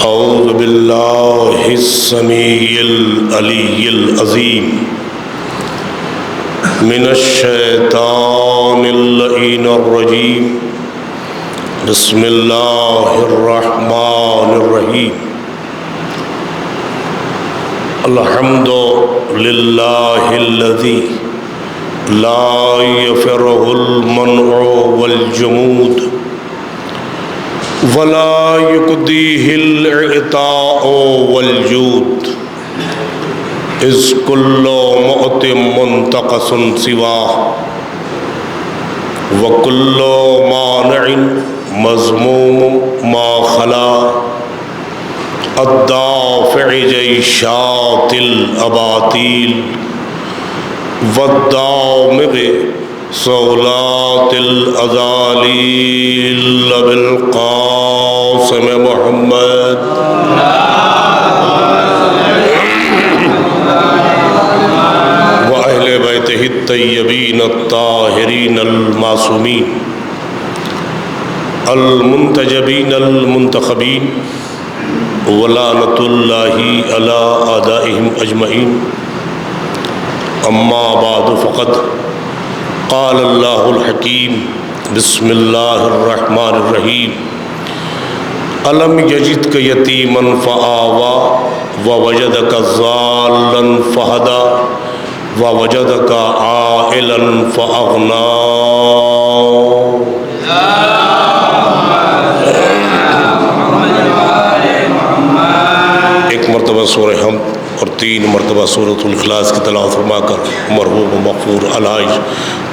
اعوذ باللہ السمیع العلی العظیم من الشیطان اللعین الرجیم بسم اللہ الرحمن الرحیم الحمد للہ الذی لا یفرہ المنع والجمود ولا يقضيه الإعطاء والجود إذ كل مؤت منتقص سواه وكل مانع مذموم ما خلا الدافع جيشات الأباطيل والدامغ صولات الأذاليل بالقاسم محمد وأهل بيته الطيبين الطاهرين المعصومين المنتجبين المنتخبين ولعنة الله على أعدائهم أجمعين أما بعد فقد قال اللہ الحکیم بسم اللہ الرحمن الرحیم الم یجدک یتیما فآوی ووجدک ضالا فہدی ووجدک عائلا فأغنی. ایک مرتبہ سورہ حمد اور 3 مرتبہ سورۃ الاخلاص کی تلاوت فرما کر مرحوم و مغفور الحاج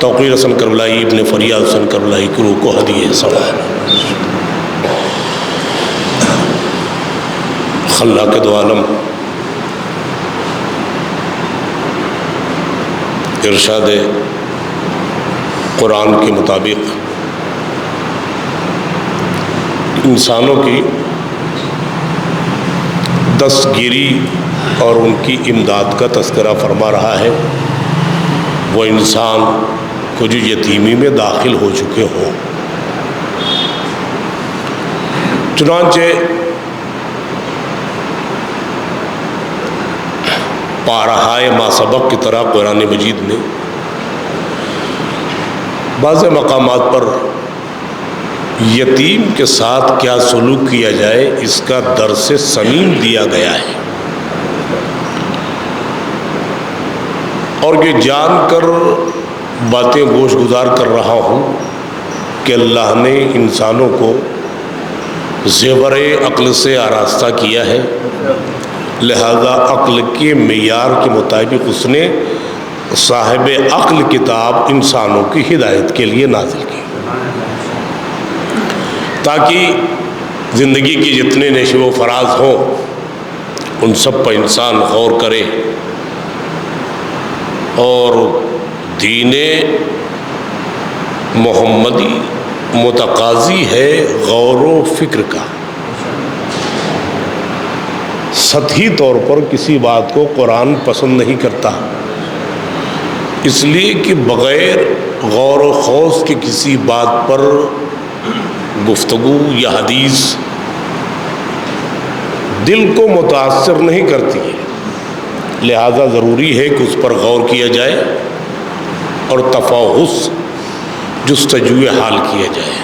توقیر حسن کربلائی ابن فریاد حسن کربلائی کی روح کو ہدیہ ثواب. خلاق دو عالم ارشاد قرآن کے مطابق انسانوں کی دستگیری اور ان کی امداد کا تذکرہ فرما رہا ہے. وہ انسان کو جو یتیمی میں داخل ہو چکے ہوں. چنانچہ پارہائے ما سبق کی طرح قرآن مجید نے بعض مقامات پر یتیم کے ساتھ کیا سلوک کیا جائے اس کا درس سمیم دیا گیا ہے. اور یہ جان کر باتیں گوش گزار کر رہا ہوں کہ اللہ نے انسانوں کو زیور عقل سے آراستہ کیا ہے، لہذا عقل کے معیار کے مطابق اس نے صاحب عقل کتاب انسانوں کی ہدایت کے لیے نازل کی، تاکہ زندگی کی جتنے نشو و فراز ہوں ان سب پر انسان غور کرے. اور دین محمدی متقاضی ہے غور و فکر کا. سطحی طور پر کسی بات کو قرآن پسند نہیں کرتا، اس لیے کہ بغیر غور و خوض کے کسی بات پر گفتگو یا حدیث دل کو متاثر نہیں کرتی ہے. لہذا ضروری ہے کہ اس پر غور کیا جائے اور تفحص جستجوی حال کیا جائے.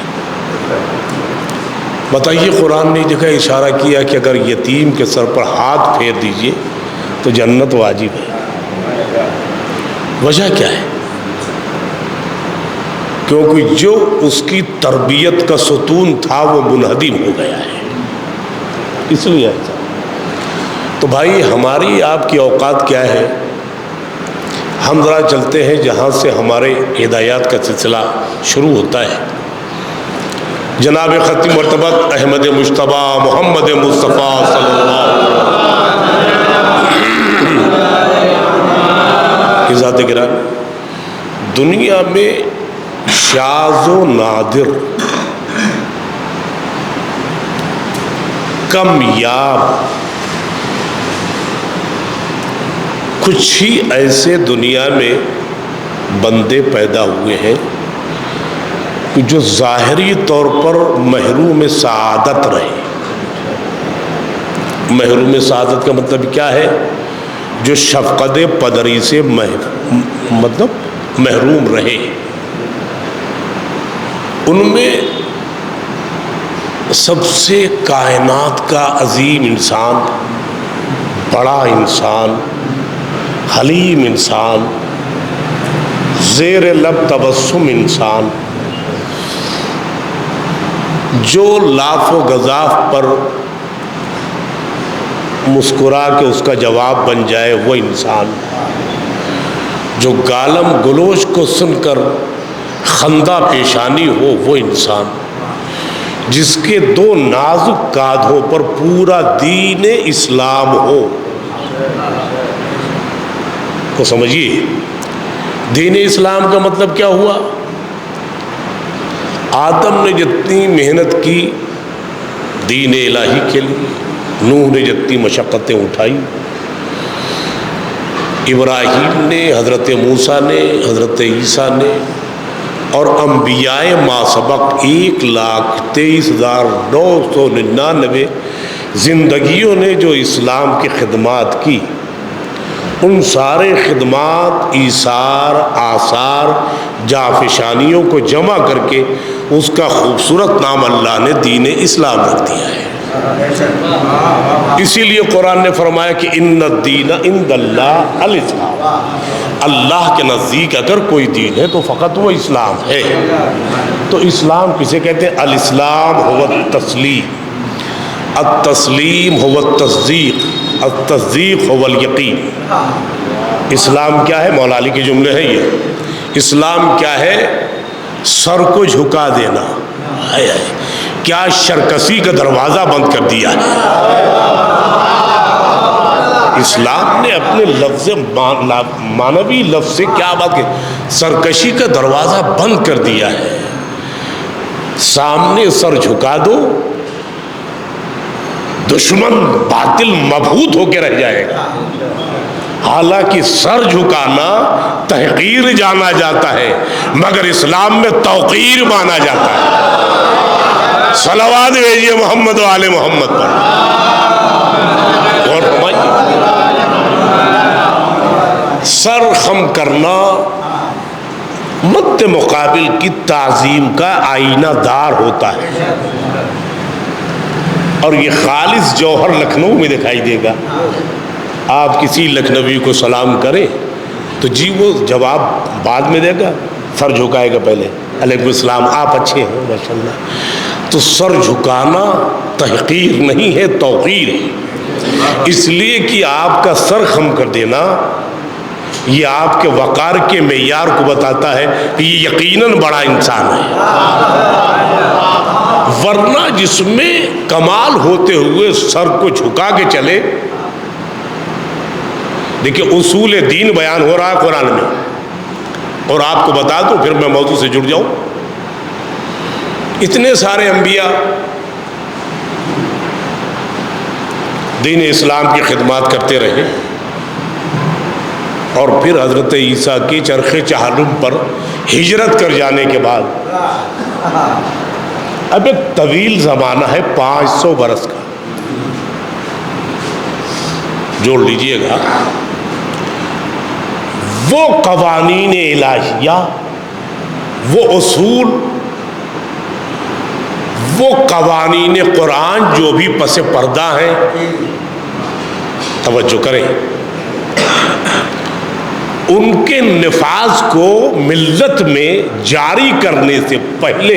بتائیے قرآن نے جگہ اشارہ کیا کہ اگر یتیم کے سر پر ہاتھ پھیر دیجئے تو جنت واجب ہے. وجہ کیا ہے؟ کیونکہ جو اس کی تربیت کا ستون تھا وہ منہدم ہو گیا ہے، اس لیے ایسا. تو بھائی ہماری آپ کی اوقات کیا ہے؟ ہم ذرا چلتے ہیں جہاں سے ہمارے ہدایات کا سلسلہ شروع ہوتا ہے. جناب ختم مرتبہ احمد مجتبیٰ محمد مصطفیٰ صلی اللہ کی ذات گرامی. دنیا میں شاذ و نادر، کم یاب کچھ ہی ایسے دنیا میں بندے پیدا ہوئے ہیں جو ظاہری طور پر محروم سعادت رہے، محروم سعادت کا مطلب کیا ہے؟ جو شفقت پدری سے محروم رہے. ان میں سب سے کائنات کا عظیم انسان، بڑا انسان، حلیم انسان، زیر لب تبسم انسان، جو لاف و گزاف پر مسکرا کے اس کا جواب بن جائے وہ انسان، جو گالم گلوچ کو سن کر خندہ پیشانی ہو وہ انسان، جس کے دو نازک کاندھوں پر پورا دین اسلام ہو. کو سمجھیے دین اسلام کا مطلب کیا ہوا؟ آدم نے جتنی محنت کی دین الہی کے لیے، نوح نے جتنی مشقتیں اٹھائی، ابراہیم نے، حضرت موسیٰ نے، حضرت عیسیٰ نے، اور انبیاء ما سبق 1,23,999 زندگیوں نے جو اسلام کی خدمات کی، ان سارے خدمات، ایثار، آثار، جافشانیوں کو جمع کر کے اس کا خوبصورت نام اللہ نے دین اسلام رکھ دیا ہے. اسی لیے قرآن نے فرمایا کہ ان الدین عند اللہ الاسلام، اللہ کے نزدیک اگر کوئی دین ہے تو فقط وہ اسلام ہے. تو اسلام کسے کہتے ہیں؟ الاسلام هو التسلیم، التسلیم هو التصدیق، التصدیق هو الیقین. اسلام کیا ہے؟ مولا علی کے جملے ہیں یہ. اسلام کیا ہے؟ سر کو جھکا دینا. کیا شرکسی کا دروازہ بند کر دیا ہے. اسلام نے اپنے لفظ مانوی لفظ سے کیا بات کی؟ سرکشی کا دروازہ بند کر دیا ہے. سامنے سر جھکا دو، دشمن باطل مبہوت ہو کے رہ جائے گا. حالانکہ سر جھکانا تحقیر جانا جاتا ہے، مگر اسلام میں توقیر مانا جاتا ہے. صلوات بھیجیے محمد و آل محمد پر. اور فرمائیے سر خم کرنا مد مقابل کی تعظیم کا آئینہ دار ہوتا ہے. اور یہ خالص جوہر لکھنؤ میں دکھائی دے گا. آپ کسی لکھنوی کو سلام کریں تو جی وہ جواب بعد میں دے گا، سر جھکائے گا پہلے، علیکم السلام، آپ اچھے ہیں ماشاءاللہ. تو سر جھکانا تحقیر نہیں ہے، توقیر ہے. اس لیے کہ آپ کا سر خم کر دینا یہ آپ کے وقار کے معیار کو بتاتا ہے کہ یہ یقیناً بڑا انسان ہے. ورنہ جس میں کمال ہوتے ہوئے سر کو جھکا کے چلے. دیکھیں اصول دین بیان ہو رہا ہے قرآن میں، اور آپ کو بتا دوں پھر میں موضوع سے جڑ جاؤں. اتنے سارے انبیاء دین اسلام کی خدمات کرتے رہے، اور پھر حضرت عیسیٰ کی چرخ چہارم پر ہجرت کر جانے کے بعد اب ایک طویل زمانہ ہے 500 برس کا، جوڑ لیجئے گا. وہ قوانین الہیہ، وہ اصول، وہ قوانین قرآن جو بھی پس پردہ ہیں، توجہ کریں، ان کے نفاذ کو ملت میں جاری کرنے سے پہلے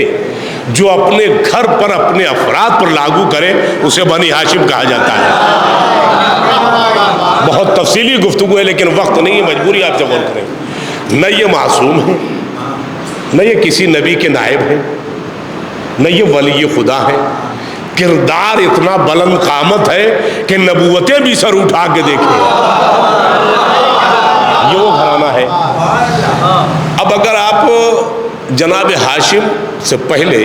جو اپنے گھر پر اپنے افراد پر لاگو کرے اسے بنی ہاشم کہا جاتا ہے. بہت تفصیلی گفتگو ہے لیکن وقت نہیں ہے، مجبوری آپ سے غور کریں. نہ یہ معصوم ہے، نہ یہ کسی نبی کے نائب ہیں، نہ یہ ولی خدا ہے. کردار اتنا بلند قامت ہے کہ نبوتیں بھی سر اٹھا کے دیکھیں. یہ وہ گھرانہ ہے. اب اگر آپ جناب ہاشم سے پہلے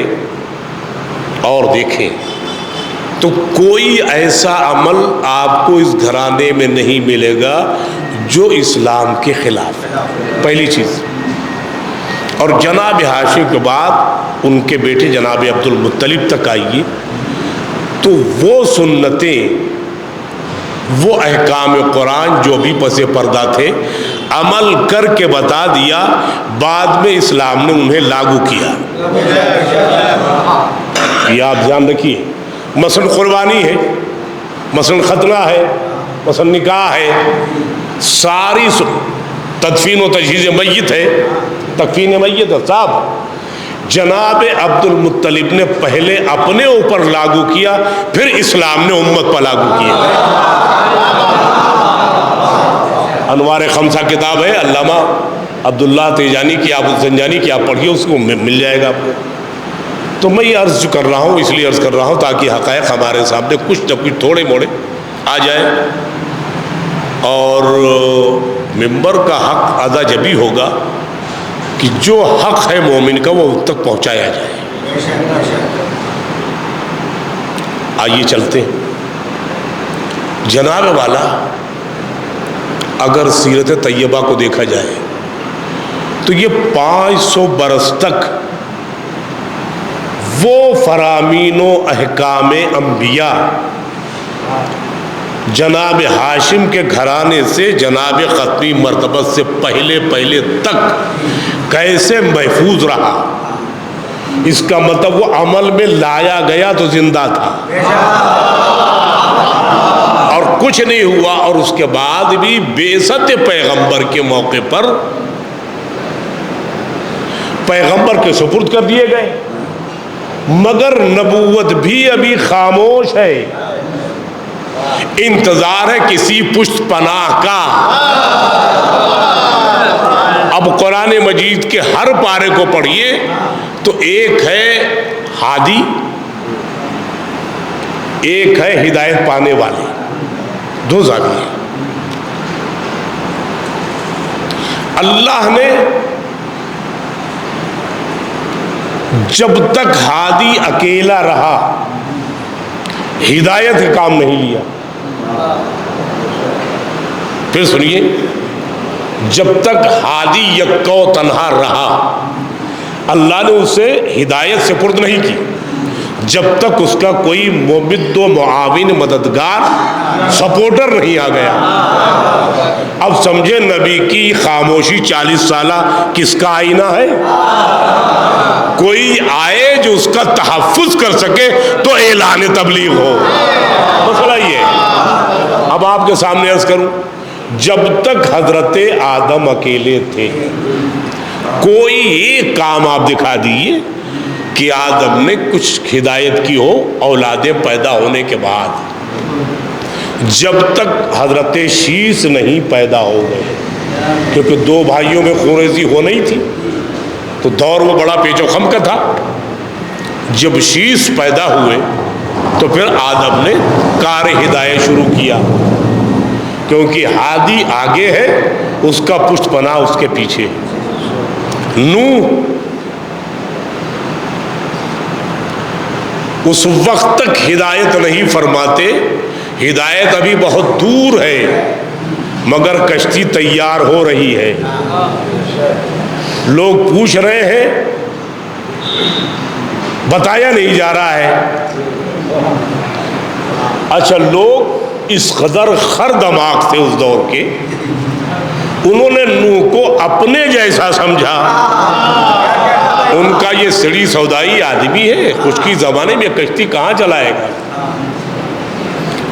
اور دیکھیں تو کوئی ایسا عمل آپ کو اس گھرانے میں نہیں ملے گا جو اسلام کے خلاف ہے، پہلی چیز. اور جناب ہاشم کے بعد ان کے بیٹے جناب عبد المطلب تک آئیے تو وہ سنتیں وہ احکام قرآن جو بھی پس پردہ تھے عمل کر کے بتا دیا، بعد میں اسلام نے انہیں لاگو کیا۔ یہ آپ دھیان رکھیے، مثلا قربانی ہے، مثلا ختنہ ہے، مثلا نکاح ہے، ساری تدفین و تجہیز میت ہے، تکفین میت ہے، صاحب جناب عبد المطلب نے پہلے اپنے اوپر لاگو کیا، پھر اسلام نے امت پر لاگو کیا۔ انوار خمسہ کتاب ہے علامہ عبداللہ تیجانی کی، آپ زنجانی کی، آپ پڑھیے، اس کو مل جائے گا آپ کو۔ تو میں یہ عرض کر رہا ہوں، اس لیے عرض کر رہا ہوں تاکہ حقائق ہمارے سامنے کچھ نہ کچھ تھوڑے موڑے آ جائیں، اور ممبر کا حق ادا جبھی ہوگا کہ جو حق ہے مومن کا وہ ان تک پہنچایا جائے۔ آئیے چلتے ہیں۔ جناب والا اگر سیرت طیبہ کو دیکھا جائے تو یہ 500 برس تک وہ فرامین و احکام انبیاء جناب ہاشم کے گھرانے سے جناب ختمی مرتبہ سے پہلے تک کیسے محفوظ رہا، اس کا مطلب وہ عمل میں لایا گیا تو زندہ تھا اور کچھ نہیں ہوا، اور اس کے بعد بھی بعثت پیغمبر کے موقع پر پیغمبر کے سپرد کر دیے گئے، مگر نبوت بھی ابھی خاموش ہے، انتظار ہے کسی پشت پناہ کا۔ اب قرآن مجید کے ہر پارے کو پڑھیے تو ایک ہے ہادی، ایک ہے ہدایت پانے والے، دو زاویے۔ اللہ نے جب تک ہادی اکیلا رہا ہدایت کا کام نہیں لیا۔ پھر سنیے، جب تک ہادی یکو تنہا رہا اللہ نے اسے ہدایت سپرد نہیں کی، جب تک اس کا کوئی ممد و معاون مددگار سپورٹر نہیں آ گیا۔ اب سمجھے نبی کی خاموشی 40 سالہ کس کا آئینہ ہے؟ کوئی آئے جو اس کا تحفظ کر سکے تو اعلان تبلیغ ہو۔ مسئلہ یہ ہے۔ اب آپ کے سامنے عرض کروں، جب تک حضرت آدم اکیلے تھے کوئی ایک کام آپ دکھا دیجیے کہ آدم نے کچھ ہدایت کی ہو اولادیں پیدا ہونے کے بعد، جب تک حضرت شیس نہیں پیدا ہو گئے، کیونکہ دو بھائیوں میں خوریزی ہو نہیں تھی تو دور وہ بڑا پیچ و خم کا تھا۔ جب شیس پیدا ہوئے تو پھر آدم نے کار ہدایت شروع کیا، کیونکہ ہادی آگے ہے، اس کا پشت پناہ اس کے پیچھے۔ نوح اس وقت تک ہدایت نہیں فرماتے، ہدایت ابھی بہت دور ہے، مگر کشتی تیار ہو رہی ہے۔ لوگ پوچھ رہے ہیں، بتایا نہیں جا رہا ہے۔ اچھا، لوگ اس قدر خر دماغ تھے اس دور کے، انہوں نے نوح کو اپنے جیسا سمجھا۔ ان کا یہ سڑی سودائی آدمی ہے، خشکی زمانے میں کشتی کہاں چلائے گا؟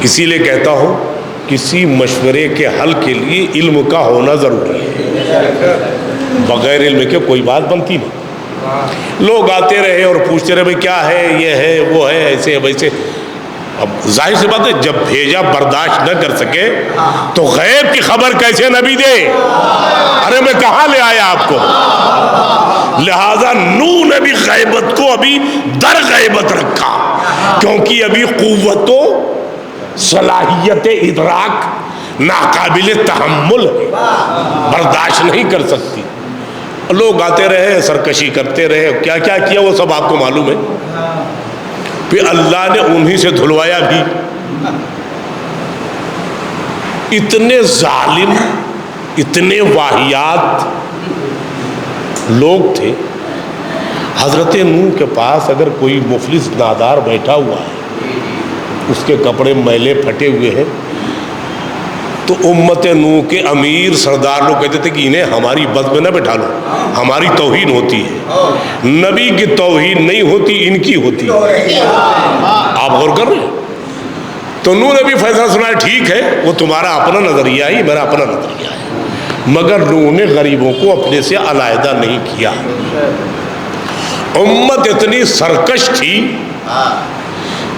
اسی لیے کہتا ہوں کسی مشورے کے حل کے لیے علم کا ہونا ضروری ہے، بغیر علم کے کوئی بات بنتی نہیں۔ لوگ آتے رہے اور پوچھتے رہے بھئی کیا ہے، یہ ہے، وہ ہے، ایسے ہے ویسے۔ اب ظاہر سی بات ہے، جب بھیجا برداشت نہ کر سکے تو غیب کی خبر کیسے نبی دے؟ ارے میں کہاں لے آیا آپ کو؟ لہذا نوح نے بھی غیبت کو ابھی در غیبت رکھا، کیونکہ ابھی قوت و صلاحیت ادراک ناقابل تحمل ہے، برداشت نہیں کر سکتی۔ لوگ آتے رہے، سرکشی کرتے رہے، کیا کیا کیا وہ سب آپ کو معلوم ہے۔ پھر اللہ نے انہی سے دھلوایا بھی۔ اتنے ظالم، اتنے واہیات لوگ تھے۔ حضرت نوح کے پاس اگر کوئی مفلس نادار بیٹھا ہوا ہے، اس کے کپڑے میلے پھٹے ہوئے ہیں، تو امت نوح کے امیر سردار لوگ کہتے تھے کہ انہیں ہماری بد میں نہ بٹھا لو، ہماری توہین ہوتی ہے، نبی کی توہین نہیں ہوتی، ان کی ہوتی ہے۔ آپ غور کر رہے ہیں؟ تو نوح نے بھی فیصلہ سنا ہے، ٹھیک ہے وہ تمہارا اپنا نظریہ ہے، میرا اپنا نظریہ ہے، مگر نوح نے غریبوں کو اپنے سے علیحدہ نہیں کیا۔ امت اتنی سرکش تھی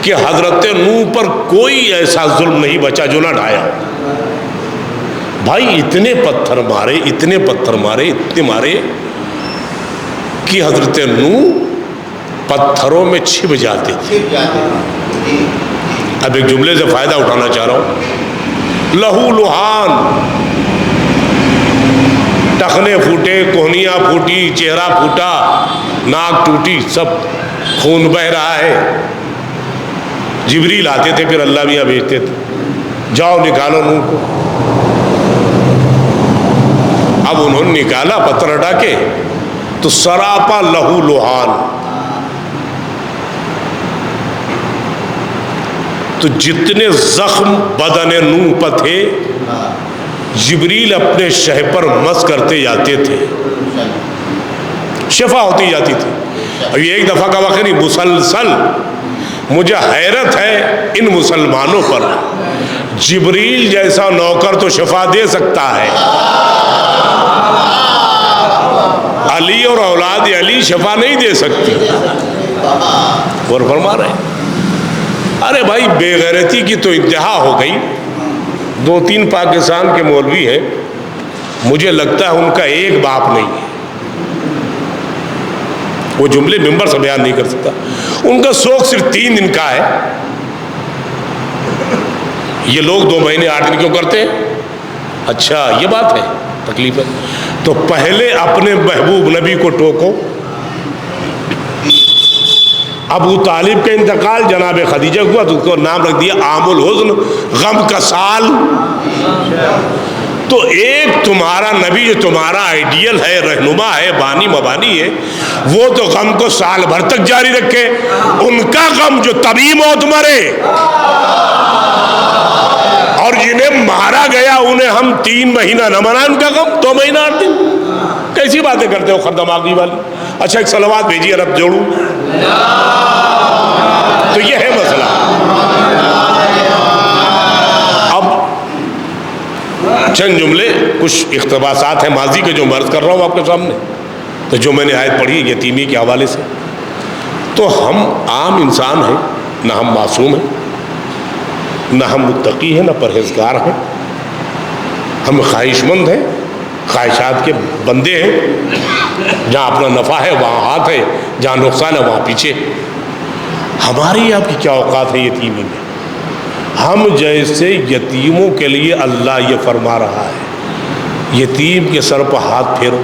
کہ حضرت نوح پر کوئی ایسا ظلم نہیں بچا جو نہ ڈھایا۔ بھائی اتنے پتھر مارے، اتنے پتھر مارے، اتنے مارے کہ حضرت نوح پتھروں میں چھپ جاتے تھے۔ اب ایک جملے سے فائدہ اٹھانا چاہ رہا ہوں، لہو لہان، ٹخنے پھوٹے، کوہنیاں پھوٹی، چہرہ پھوٹا، ناک ٹوٹی، سب خون بہ رہا ہے۔ جبریل آتے تھے، پھر اللہ بھی بھیجتے تھے، جاؤ نکالو نوح کو۔ اب انہوں نے نکالا پتھر ہٹا کے تو سراپا لہو لہان، تو جتنے زخم بدن نوح پر تھے جبریل اپنے شہ پر مس کرتے جاتے تھے، شفا ہوتی جاتی تھی۔ اب یہ ایک دفعہ کا واقعہ نہیں، مسلسل۔ مجھے حیرت ہے ان مسلمانوں پر، جبریل جیسا نوکر تو شفا دے سکتا ہے، علی اور اولاد علی شفا نہیں دے سکتی۔ اور فرما رہے ہیں ارے بھائی بے غیرتی کی تو انتہا ہو گئی۔ 2-3 پاکستان کے مولوی ہیں، مجھے لگتا ہے ان کا ایک باپ نہیں ہے، وہ جملے ممبر سے بیان نہیں کر سکتا۔ ان کا شوق صرف 3 دن کا ہے۔ یہ لوگ 2 مہینے 8 دن کیوں کرتے ہیں؟ اچھا یہ بات ہے، تکلیف ہے تو پہلے اپنے محبوب نبی کو ٹوکو۔ ابو طالب کا انتقال جناب خدیجہ ہوا تو اس کو نام رکھ دیا عام الحزن، غم کا سال۔ تو ایک تمہارا نبی جو تمہارا آئیڈیل ہے، رہنما ہے، بانی مبانی ہے، وہ تو غم کو سال بھر تک جاری رکھے۔ ان کا غم جو تبھی موت مرے، اور جنہیں مارا گیا انہیں ہم 3 مہینہ نہ منائیں ان کا غم، 2 مہینہ 8 دن۔ کیسی باتیں کرتے ہو خردماغی والی۔ اچھا ایک صلوات بھیجیے رب جوڑوں۔ تو یہ ہے مسئلہ۔ اب چند جملے، کچھ اقتباسات ہیں ماضی کے جو مرض کر رہا ہوں آپ کے سامنے، تو جو میں نے آیت پڑھی یتیمی کے حوالے سے۔ تو ہم عام انسان ہیں، نہ ہم معصوم ہیں، نہ ہم متقی ہیں، نہ پرہیزگار ہیں، ہم خواہش مند ہیں، خواہشات کے بندے ہیں۔ جہاں اپنا نفع ہے وہاں ہاتھ ہے، جہاں نقصان ہے وہاں پیچھے۔ ہماری آپ کی کیا اوقات ہے یتیمی میں؟ ہم جیسے یتیموں کے لیے اللہ یہ فرما رہا ہے یتیم کے سر پر ہاتھ پھیرو،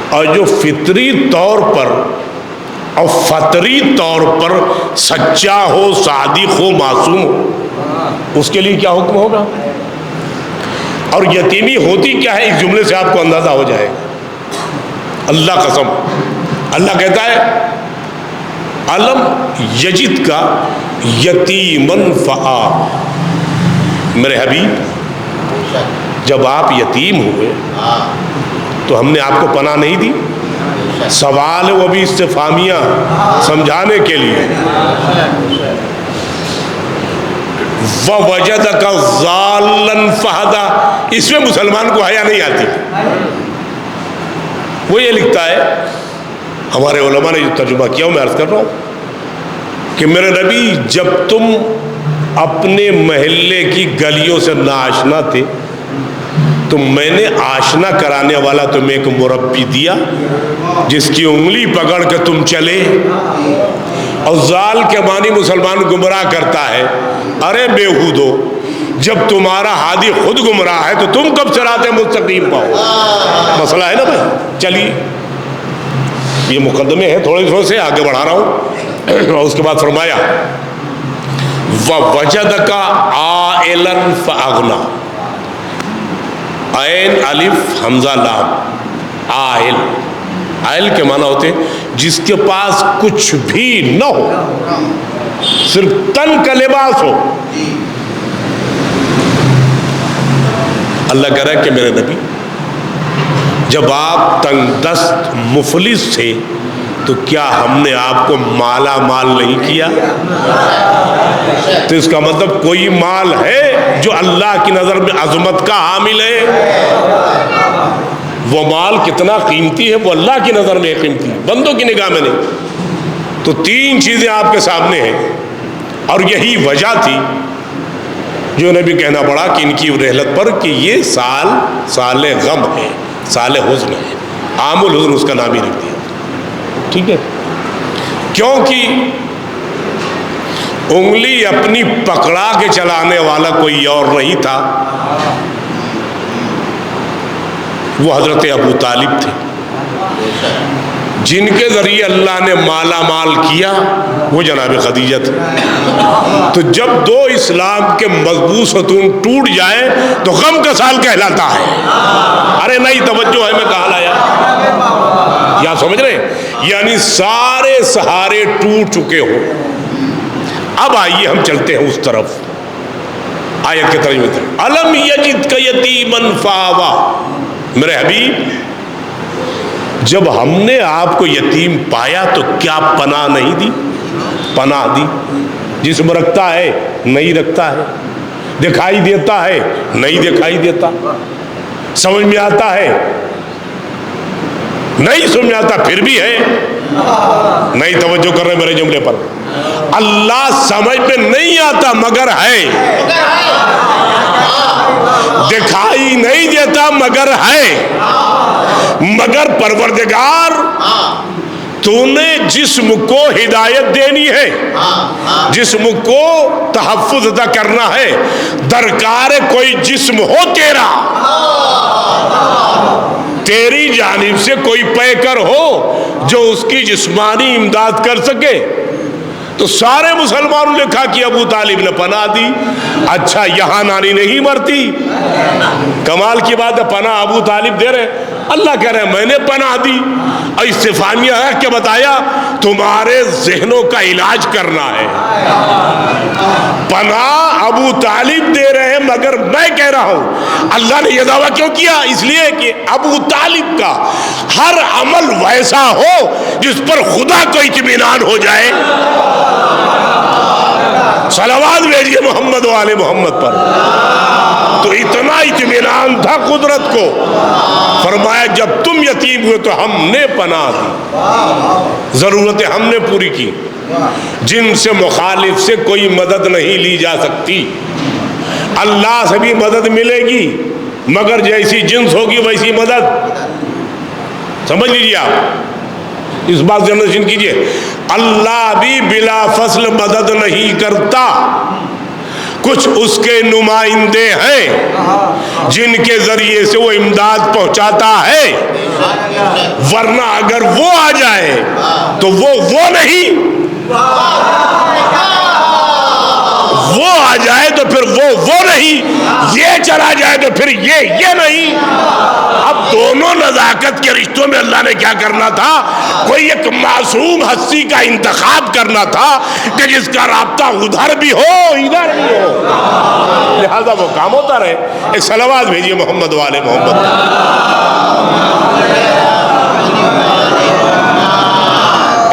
اور جو فطری طور پر اور فطری طور پر سچا ہو، صادق ہو، معصوم ہو، اس کے لیے کیا حکم ہوگا؟ اور یتیمی ہوتی کیا ہے اس جملے سے آپ کو اندازہ ہو جائے گا۔ اللہ قسم، اللہ کہتا ہے علم یجد کا یتیمن فآ، میرے حبیب جب آپ یتیم ہوئے تو ہم نے آپ کو پناہ نہیں دی؟ سوال ہے وہ بھی استفہامیہ سمجھانے کے لیے۔ وَوَجَدَكَ ضَالًّا فَهَدَىٰ، اس میں مسلمان کو حیا نہیں آتی۔ وہ یہ لکھتا ہے، ہمارے علماء نے جو ترجمہ کیا میں عرض کر رہا ہوں کہ میرے نبی جب تم اپنے محلے کی گلیوں سے ناآشنا تھے تو میں نے آشنا کرانے والا تمہیں ایک مربی دیا جس کی انگلی پکڑ کے تم چلے۔ اور ضال کے معنی مسلمان گمراہ کرتا ہے۔ ارے بےہودو، جب تمہارا ہادی خود گمراہ ہے تو تم کب صراط مستقیم پاؤ؟ مسئلہ ہے نا بھائی۔ چلیے یہ مقدمے ہیں، تھوڑے سے آگے بڑھا رہا ہوں۔ اور اس کے بعد فرمایا وَوَجَدَكَ عَائِلًا فَأَغْنَىٰ، عین الف حمزہ لام، عائل، عائل کے معنی ہوتے ہیں جس کے پاس کچھ بھی نہ ہو، صرف تن کا لباس ہو، اللہ کہہ رہا ہے کہ میرے نبی جب آپ تنگ دست مفلس تھے تو کیا ہم نے آپ کو مالا مال نہیں کیا؟ تو اس کا مطلب کوئی مال ہے جو اللہ کی نظر میں عظمت کا حامل ہے؟ وہ مال کتنا قیمتی ہے وہ اللہ کی نظر میں قیمتی ہے، بندوں کی نگاہ میں نہیں۔ تو تین چیزیں آپ کے سامنے ہیں، اور یہی وجہ تھی جو نبی کہنا پڑا کہ ان کی رحلت پر کہ یہ سال غم ہے، سال حزن ہے، عام الحزن اس کا نام ہی رکھ دیا۔ ٹھیک ہے، کیونکہ انگلی اپنی پکڑا کے چلانے والا کوئی اور نہیں تھا، وہ حضرت ابو طالب تھے، جن کے ذریعے اللہ نے مالا مال کیا وہ جناب خدیجہ تھے۔ تو جب دو اسلام کے مضبوط ستون ٹوٹ جائیں تو غم کا سال کہلاتا ہے۔ ارے نہیں توجہ ہے، میں کہا لایا یا سمجھ رہے؟ یعنی سارے سہارے ٹوٹ چکے ہو۔ اب آئیے ہم چلتے ہیں اس طرف، آیت کے ترجمے میں۔ الم یجدک یتیما فآویٰ، میرے حبیب جب ہم نے آپ کو یتیم پایا تو کیا پناہ نہیں دی؟ پناہ دی۔ جسم رکھتا ہے نہیں رکھتا ہے، دکھائی دیتا ہے نہیں دکھائی دیتا، سمجھ میں آتا ہے نہیں سمجھ میں آتا، پھر بھی ہے نہیں۔ توجہ کر رہے میرے جملے پر، اللہ سمجھ میں نہیں آتا مگر ہے، دکھائی نہیں دیتا مگر ہے، مگر پروردگار تو نے جسم کو ہدایت دینی ہے، جسم کو تحفظ عطا کرنا ہے، درکار کوئی جسم ہو تیرا، تیری جانب سے کوئی پیکر ہو جو اس کی جسمانی امداد کر سکے۔ تو سارے مسلمانوں نے کہا کہ ابو طالب نے پناہ دی۔ اچھا یہاں نانی نہیں مرتی؟ کمال کی بات ہے، پناہ ابو طالب دے رہے، اللہ کہہ رہے ہیں میں نے پناہ دی، اور استفہامیہ ہے کہ بتایا تمہارے ذہنوں کا علاج کرنا ہے۔ پناہ ابو طالب دے رہے ہیں مگر میں کہہ رہا ہوں اللہ نے یہ دعویٰ کیوں کیا؟ اس لیے کہ ابو طالب کا ہر عمل ویسا ہو جس پر خدا کو اطمینان ہو جائے۔ صلوات بھیجیے محمد و آل محمد پر۔ تو اتنا اطمینان تھا قدرت کو، فرمایا جب تم یتیم ہوئے تو ہم نے پناہ دی، ضرورتیں ہم نے پوری کی، جن سے مخالف سے کوئی مدد نہیں لی جا سکتی۔ اللہ سے بھی مدد ملے گی مگر جیسی جنس ہوگی ویسی مدد، سمجھ لیجیے آپ اس بات سے نشین کیجیے۔ اللہ بھی بلا فصل مدد نہیں کرتا، کچھ اس کے نمائندے ہیں جن کے ذریعے سے وہ امداد پہنچاتا ہے، ورنہ اگر وہ آ جائے تو وہ نہیں، وہ آ جائے تو پھر وہ نہیں، یہ چلا جائے تو پھر یہ نہیں۔ اب دونوں نزاکت کے رشتوں میں اللہ نے کیا کرنا تھا؟ کوئی ایک معصوم ہستی کا انتخاب کرنا تھا کہ جس کا رابطہ ادھر بھی ہو ادھر بھی ہو، لہذا وہ کام ہوتا رہے۔ ایک صلوات بھیجیے محمد والے محمد۔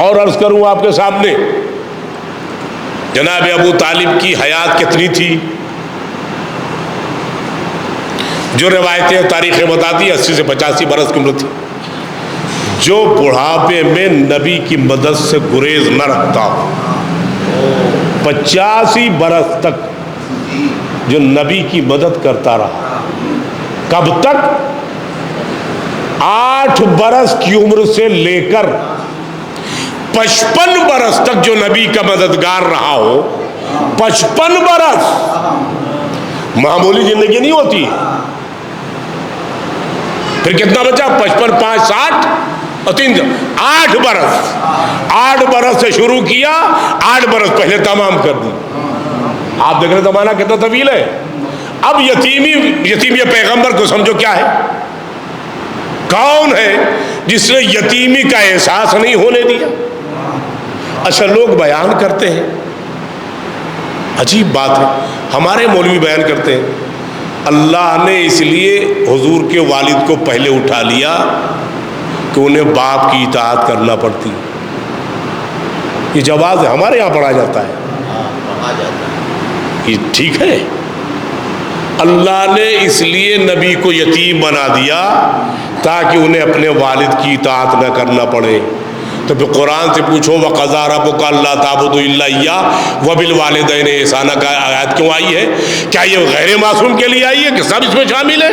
اور عرض کروں آپ کے سامنے جناب ابو طالب کی حیات کتنی تھی؟ جو روایتیں تاریخیں بتاتی 80 سے 85 برس کی عمر تھی۔ جو بڑھاپے میں نبی کی مدد سے گریز نہ رکھتا، 85 برس تک جو نبی کی مدد کرتا رہا، کب تک؟ 8 برس کی عمر سے لے کر 55 برس تک جو نبی کا مددگار رہا ہو، 55 برس معمولی زندگی نہیں ہوتی۔ پھر کتنا بچا؟ 55 5 60 اور 3 8 برس، 8 برس سے شروع کیا، 8 برس پہلے تمام کر دی۔ آپ دیکھ رہے زمانہ کتنا طویل ہے۔ اب یتیمی پیغمبر کو سمجھو کیا ہے؟ کون ہے جس نے یتیمی کا احساس نہیں ہونے دیا؟ اچھا لوگ بیان کرتے ہیں، عجیب بات ہے، ہمارے مولوی بیان کرتے ہیں اللہ نے اس لیے حضور کے والد کو پہلے اٹھا لیا کہ انہیں باپ کی اطاعت کرنا پڑتی. یہ جواز ہے، ہمارے یہاں پڑھا جاتا ہے. یہ ٹھیک ہے. اللہ نے اس لیے نبی کو یتیم بنا دیا تاکہ انہیں اپنے والد کی اطاعت نہ کرنا پڑے. تو پھر قرآن سے پوچھو وَقَضَىٰ رَبُّكَ أَلَّا تَعْبُدُوا إِلَّا إِيَّاهُ وَبِالْوَالِدَيْنِ إِحْسَانًا کا آیت کیوں آئی ہے؟ کیا یہ غیر معصوم کے لیے آئی ہے کہ سب اس میں شامل ہے؟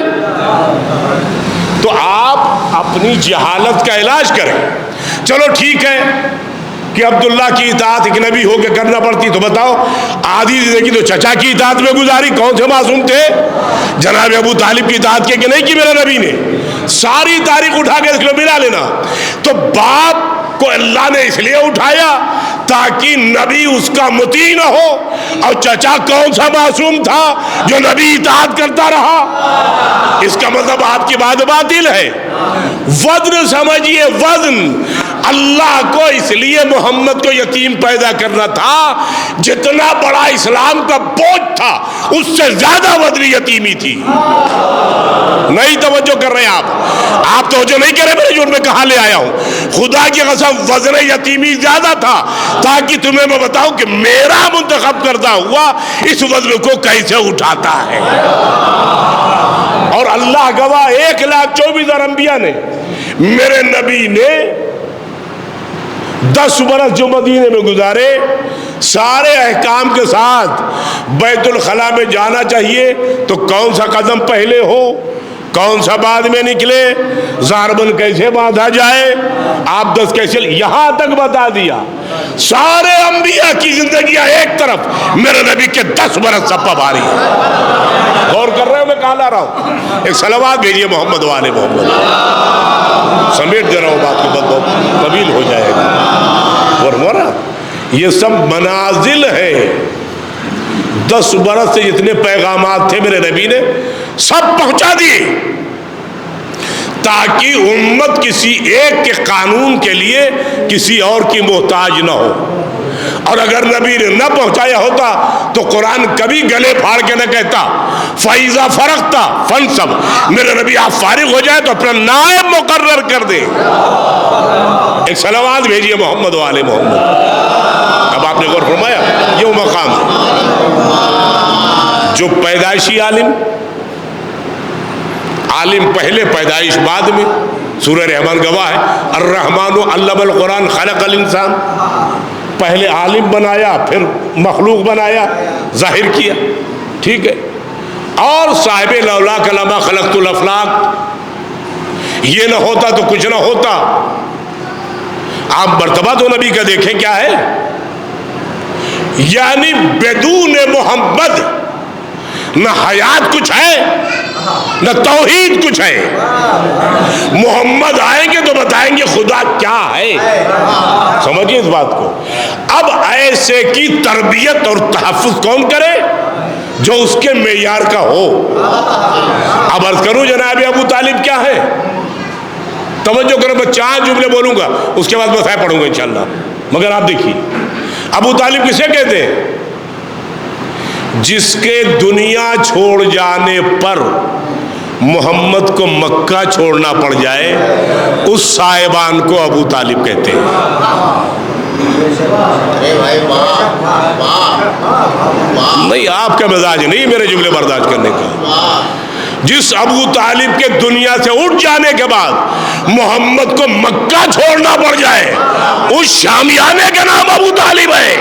تو آپ اپنی جہالت کا علاج کریں. چلو ٹھیک ہے کہ عبداللہ کی اطاعت ایک نبی ہو کے کرنا پڑتی، تو بتاؤ آدھی زندگی تو چچا کی اطاعت میں گزاری. کون سے معصوم تھے؟ جناب ابو طالب کی اطاعت کی کہ نہیں کی میرے نبی نے؟ ساری تاریخ اٹھا کے دیکھ لو، ملا لینا. تو باپ کو اللہ نے اس لیے اٹھایا تاکہ نبی اس کا مطیع نہ ہو. اور چچا کون سا معصوم تھا جو نبی اطاعت کرتا رہا؟ اس کا مطلب آپ کی بات باطل ہے. وزن سمجھیے، وزن. اللہ کو اس لیے محمد کو یتیم پیدا کرنا تھا، جتنا بڑا اسلام کا بوجھ تھا اس سے زیادہ وزن یتیمی تھی. نہیں توجہ کر رہے آپ توجہ نہیں کر رہے. میں جو میں کہاں لے آیا ہوں، خدا کی قسم وزن یتیمی زیادہ تھا تاکہ تمہیں میں بتاؤں کہ میرا منتخب کردہ ہوا اس وزن کو کیسے اٹھاتا ہے. اور اللہ گواہ 1,24,000 انبیاء نے، میرے نبی نے 10 برس جو مدینے میں گزارے سارے احکام کے ساتھ. بیت الخلاء میں جانا چاہیے تو کون سا قدم پہلے ہو، کون سا بعد میں نکلے، زاربن کیسے باندھا جائے، آپ 10 کیسے، یہاں تک بتا دیا. سارے انبیاء کی زندگیاں ایک طرف، میرے نبی کے 10 برس سب پر بھاری ہے. غور کر رہے ہو میں کہاں لا رہا ہوں؟ ایک صلوات بھیجیے محمد والے محمد. سمیٹ دے رہا ہوں، بات کی بات طویل ہو جائے گا. اور مورا یہ سب منازل ہے. 10 برس سے جتنے پیغامات تھے میرے نبی نے سب پہنچا دیے تاکہ امت کسی ایک کے قانون کے لیے کسی اور کی محتاج نہ ہو. اور اگر نبی نے نہ پہنچایا ہوتا تو قرآن کبھی گلے پھاڑ کے نہ کہتا فَإِذَا فَرَغْتَ فَانْصَبْ. میرے نبی آپ فارغ ہو جائے تو اپنا نائب مقرر کر دیں. ایک صلوات بھیجیے محمد والے محمد. اب آپ نے غور فرمایا یہ وہ مقام ہے جو پیدائشی عالم پہلے پیدائش بعد میں. سورہ رحمان گواہ ہے الرحمن علم القرآن خلق الانسان. پہلے عالم بنایا پھر مخلوق بنایا، ظاہر کیا. ٹھیک ہے. اور صاحب لولا لما خلقت الافلاق، یہ نہ ہوتا تو کچھ نہ ہوتا. آپ مرتبہ تو نبی کا دیکھیں کیا ہے، یعنی بدون محمد نہ حیات کچھ ہے نہ توحید کچھ ہے. محمد آئیں گے تو بتائیں گے خدا کیا ہے. سمجھیے اس بات کو. اب ایسے کی تربیت اور تحفظ کون کرے جو اس کے معیار کا ہو. اب عرض کروں جناب ابو طالب کیا ہے. توجہ کرو، میں 4 جملے بولوں گا اس کے بعد مسائل پڑھوں گا انشاءاللہ. مگر آپ دیکھیے ابو طالب کسے کہتے ہیں؟ جس کے دنیا چھوڑ جانے پر محمد کو مکہ چھوڑنا پڑ جائے اس صاحبان کو ابو طالب کہتے ہیں. نہیں آپ کا مزاج نہیں میرے جملے برداشت کرنے کا. جس ابو طالب کے دنیا سے اٹھ جانے کے بعد محمد کو مکہ چھوڑنا پڑ جائے اس شامیانے کا نام ابو طالب ہے.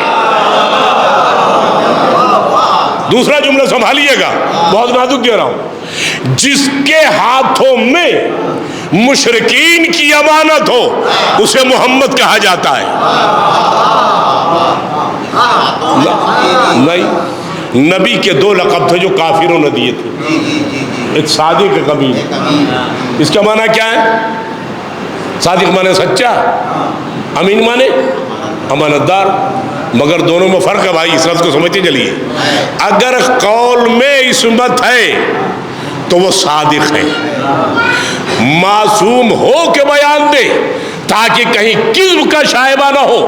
دوسرا جملہ سنبھالیے گا، بہت نازک کہہ رہا ہوں. جس کے ہاتھوں میں مشرکین کی امانت ہو اسے محمد کہا جاتا ہے. نہیں، نبی کے 2 لقب تھے جو کافروں نے دیے تھے. ایک صادق قبیل، اس کا معنی کیا ہے؟ صادق معنی سچا، امین معنی امانت دار. مگر دونوں میں فرق ہے بھائی، اس لفظ کو سمجھتے چلیے. اگر قول میں عصمت ہے تو وہ صادق ہے، معصوم ہو کے بیان دے تاکہ کہیں کذب کا شائبہ نہ ہو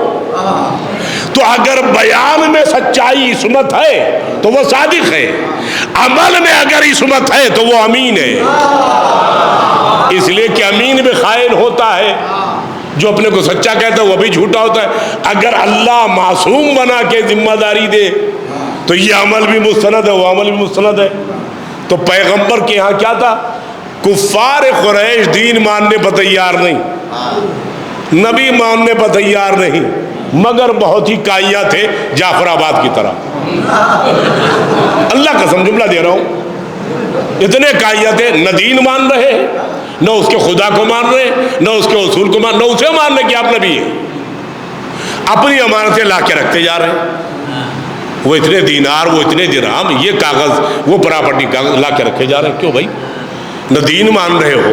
تو اگر بیان میں سچائی عصمت ہے تو وہ صادق ہے، عمل میں اگر عصمت ہے تو وہ امین ہے. اس لیے کہ امین بھی خائن ہوتا ہے، جو اپنے کو سچا کہتا ہے وہ بھی جھوٹا ہوتا ہے. اگر اللہ معصوم بنا کے ذمہ داری دے تو یہ عمل بھی مستند ہے، وہ عمل بھی مستند ہے. تو پیغمبر کے ہاں کیا تھا؟ کفار قریش دین ماننے پر تیار نہیں، نبی ماننے پر تیار نہیں، مگر بہت ہی کائیاں تھے جعفر آباد کی طرح. اللہ قسم جملہ دے رہا ہوں، اتنے کائیاں تھے، نہ دین مان رہے ہیں، نہ اس کے خدا کو مان رہے، نہ اس کے اصول کو مان، نہ اسے ماننے کہ آپ نبی ہیں. اپنی امانتیں لا کے رکھتے جا رہے ہیں، وہ اتنے دینار، وہ اتنے درہم، یہ کاغذ، وہ پراپرٹی کاغذ لا کے رکھے جا رہے ہیں. کیوں بھائی؟ نہ دین مان رہے ہو،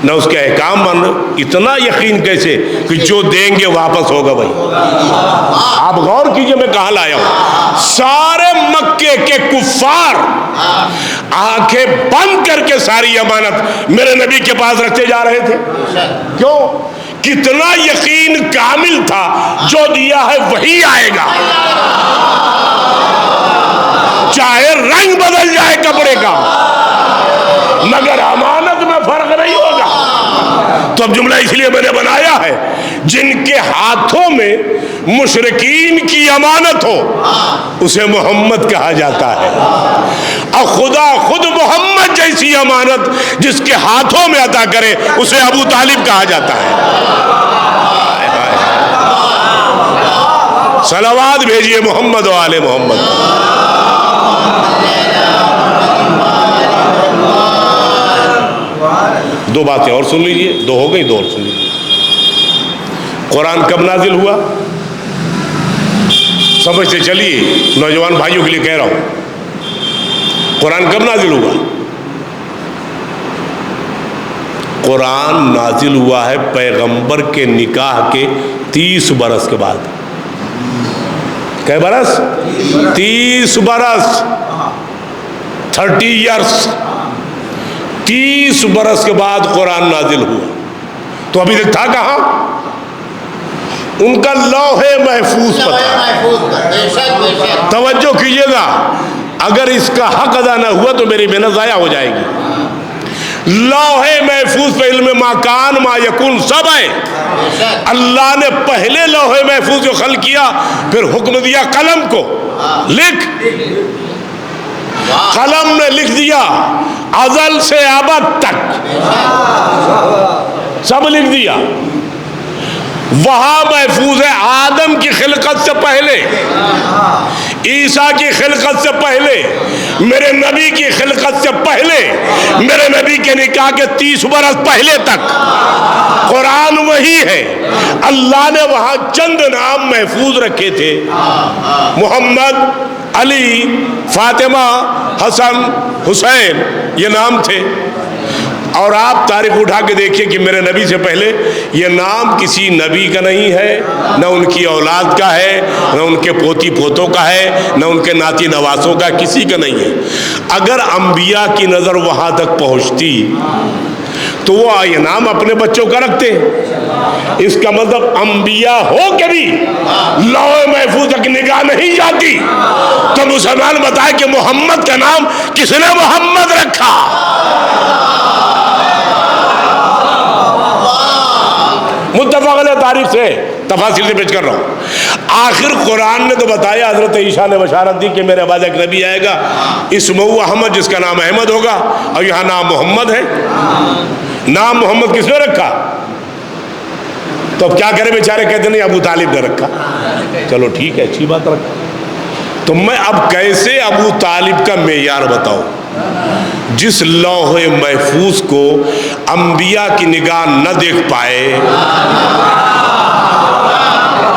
نہ اس کے احکام مان رہے ہو. اتنا یقین کیسے کہ جو دیں گے واپس ہوگا؟ بھائی آپ غور کیجئے میں کہاں لایا ہوں. سارے مکے کے کفار آنکھیں بند کر کے ساری امانت میرے نبی کے پاس رکھتے جا رہے تھے. کیوں؟ کتنا یقین کامل تھا، جو دیا ہے وہی آئے گا، چاہے رنگ بدل جائے کپڑے کا، مگر امانت میں فرق نہیں ہوگا. تو اب جملہ اس لیے میں نے بنایا ہے، جن کے ہاتھوں میں مشرکین کی امانت ہو اسے محمد کہا جاتا ہے، اور خدا خود محمد جیسی امانت جس کے ہاتھوں میں عطا کرے اسے ابو طالب کہا جاتا ہے. صلوات بھیجئے محمد و آل محمد. دو باتیں اور سن لیجئے، دو ہو گئی، دو اور سن لیجئے. قرآن کب نازل ہوا؟ سمجھتے چلیے، نوجوان بھائیوں کے لیے کہہ رہا ہوں، قرآن کب نازل ہوا؟ قرآن نازل ہوا ہے پیغمبر کے نکاح کے 30 برس کے بعد. کئے برس؟ 30 برس، 30 ایئرس. 30 برس کے بعد قرآن نازل ہوا. تو ابھی تک تھا کہاں؟ ان کا لوح محفوظ پر تھا. توجہ کیجئے گا، اگر اس کا حق ادا نہ ہوا تو میری محنت ضائع ہو جائے گی. لوح محفوظ پہ علم ما کان ما یکون سب ہے. اللہ نے پہلے لوح محفوظ کو خلق کیا، پھر حکم دیا قلم کو لکھ. قلم نے لکھ دیا ازل سے ابد تک، سب لکھ دیا. وہاں محفوظ ہے آدم کی خلقت سے پہلے، عیسیٰ کی خلقت سے پہلے، میرے نبی کی خلقت سے پہلے، میرے نبی کے نکاح کے 30 برس پہلے تک قرآن وہی ہے. اللہ نے وہاں چند نام محفوظ رکھے تھے، محمد، علی، فاطمہ، حسن، حسین، یہ نام تھے. اور آپ تاریخ اٹھا کے دیکھیے کہ میرے نبی سے پہلے یہ نام کسی نبی کا نہیں ہے، نہ ان کی اولاد کا ہے، نہ ان کے پوتی پوتوں کا ہے، نہ ان کے ناتی نواسوں کا، کسی کا نہیں ہے. اگر انبیاء کی نظر وہاں تک پہنچتی تو وہ یہ نام اپنے بچوں کا رکھتے. اس کا مطلب انبیاء ہو کے بھی لوح محفوظ تک نگاہ نہیں جاتی. تو مسلمان بتائے کہ محمد کا نام کس نے محمد رکھا؟ متفق علیہ تاریخ سے تفاصیل سے پیش کر رہا ہوں. آخر قرآن نے تو بتایا، حضرت عیسیٰ نے بشارت دی کہ میرے بعد ایک نبی آئے گا اسمہ احمد، جس کا نام احمد ہوگا، اور یہاں نام محمد ہے. نام محمد کس نے رکھا؟ تو اب کیا کرے بیچارے؟ کہتے نہیں ابو طالب نے رکھا. چلو ٹھیک ہے، اچھی بات رکھا. تو میں اب کیسے ابو طالب کا معیار بتاؤں؟ جس لوح محفوظ کو انبیاء کی نگاہ نہ دیکھ پائے،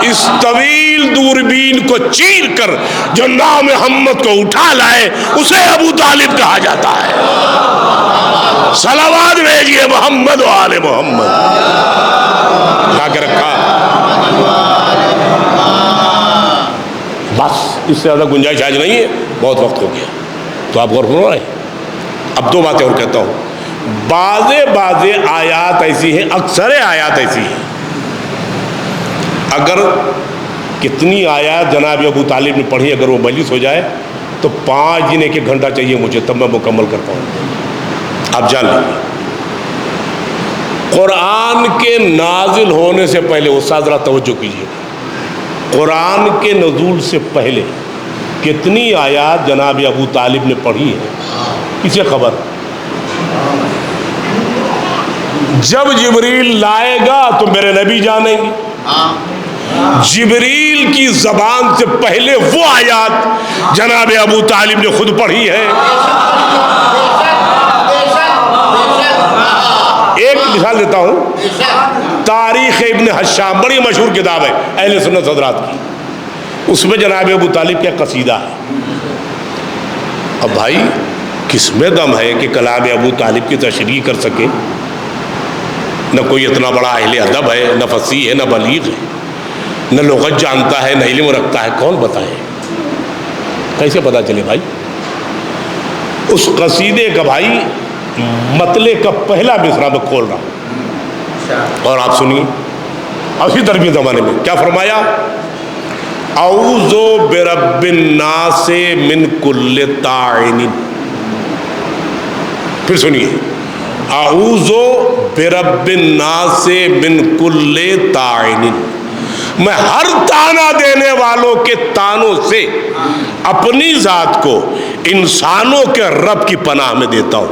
اس طویل دوربین کو چیر کر جو نام محمد کو اٹھا لائے اسے ابو طالب کہا جاتا ہے. صلوات بھیجئے محمد و آل محمد. لا کے رکھا. بس اس سے زیادہ گنجائش آج نہیں ہے، بہت وقت ہو گیا. تو آپ غور فرما رہے ہیں. اب دو باتیں اور کہتا ہوں. بعض آیات ایسی ہیں، اکثر آیات ایسی ہیں، اگر کتنی آیات جناب ابو طالب نے پڑھی، اگر وہ مجلس ہو جائے تو 5 دن 1 گھنٹہ چاہیے مجھے، تب میں مکمل کر پاؤں۔ آپ جان لیجیے قرآن کے نازل ہونے سے پہلے، استاد ذرا توجہ کیجیے، قرآن کے نزول سے پہلے کتنی آیات جناب ابو طالب نے پڑھی ہے، کسے خبر؟ جب جبریل لائے گا تو میرے نبی جانیں گے، جبریل کی زبان سے پہلے وہ آیات جناب ابو طالب نے خود پڑھی ہے۔ ایک مثال دیتا ہوں، تاریخ ابن حشام بڑی مشہور کتاب ہے اہل سنت حضرات کی، اس میں جناب ابو طالب کا قصیدہ ہے۔ اب بھائی کس میں دم ہے کہ کلام ابو طالب کی تشریح کر سکے؟ نہ کوئی اتنا بڑا اہل ادب ہے، نہ فصیح ہے، نہ بلیغ ہے، نہ لغت جانتا ہے، نہ علم رکھتا ہے، کون بتائے؟ کیسے پتا چلے بھائی؟ اس قصیدے کا بھائی مطلع کا پہلا مصرع میں کھول رہا ہوں اور آپ سنیے، اسی درمیان زمانے میں کیا فرمایا؟ اعوذ برب الناس من کل طاعن، پھر سنیے، اعوذ برب الناس من کل طاعن، میں ہر تانا دینے والوں کے تانوں سے اپنی ذات کو انسانوں کے رب کی پناہ میں دیتا ہوں۔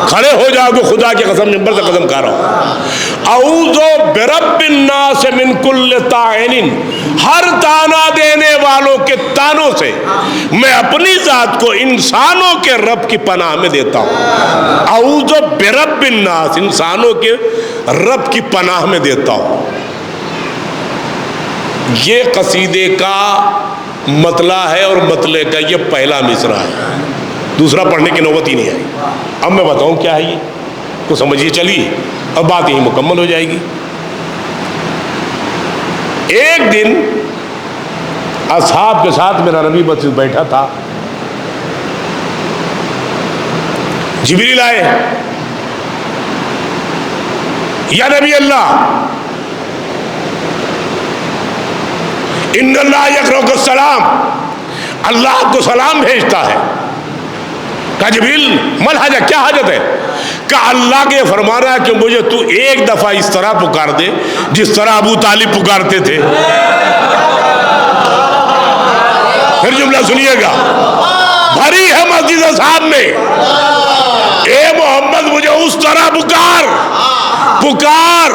کھڑے ہو جاؤ کہ خدا کی قسم نمبر سے قسم کھا رہا ہوں، اعوذ برب الناس من کل طاعن، ہر تانا دینے والوں کے تانوں سے میں اپنی ذات کو انسانوں کے رب کی پناہ میں دیتا ہوں۔ اعوذ برب الناس، انسانوں کے رب کی پناہ میں دیتا ہوں۔ یہ قصیدے کا مطلع ہے اور مطلع کا یہ پہلا مصرع ہے، دوسرا پڑھنے کی نوبت ہی نہیں آئی۔ اب میں بتاؤں کیا ہے یہ کو سمجھیے، چلیے اب بات یہی مکمل ہو جائے گی۔ ایک دن اصحاب کے ساتھ میرا نبی مسجد بیٹھا تھا، جبریل آئے، یا نبی اللہ ان اللہ یقرؤک السلام، اللہ آپ کو سلام بھیجتا ہے۔ کہا جبریل مل حاجہ، کیا حاجت ہے؟ کہا اللہ کے فرمانا ہے کہ مجھے تو ایک دفعہ اس طرح پکار دے جس طرح ابو طالب پکارتے تھے۔ پھر جملہ سنیے گا، بھری ہے مسجد صاحب میں، اے محمد مجھے اس طرح پکار، پکار،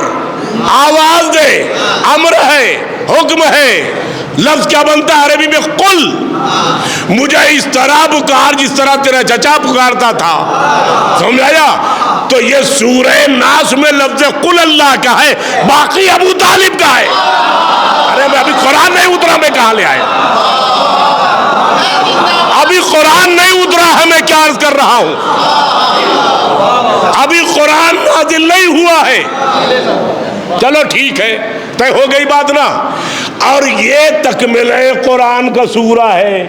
آواز دے، امر ہے، حکم ہے۔ لفظ کیا بنتا ہے عربی میں؟ قل، مجھے اس طرح پکار جس طرح تیرا چچا پکارتا تھا۔ سمجھ آیا؟ تو یہ سورہ ناس میں لفظ قل اللہ کا ہے، باقی ابو طالب کا ہے۔ ارے میں ابھی قرآن نہیں اترا، میں کہاں لے آیا؟ ابھی قرآن نہیں اترا ہے، میں کیا عرض کر رہا ہوں؟ ابھی قرآن نازل نہیں ہوا ہے۔ چلو ٹھیک ہے، طے ہو گئی بات نا۔ اور یہ تکملہ قرآن کا سورہ ہے،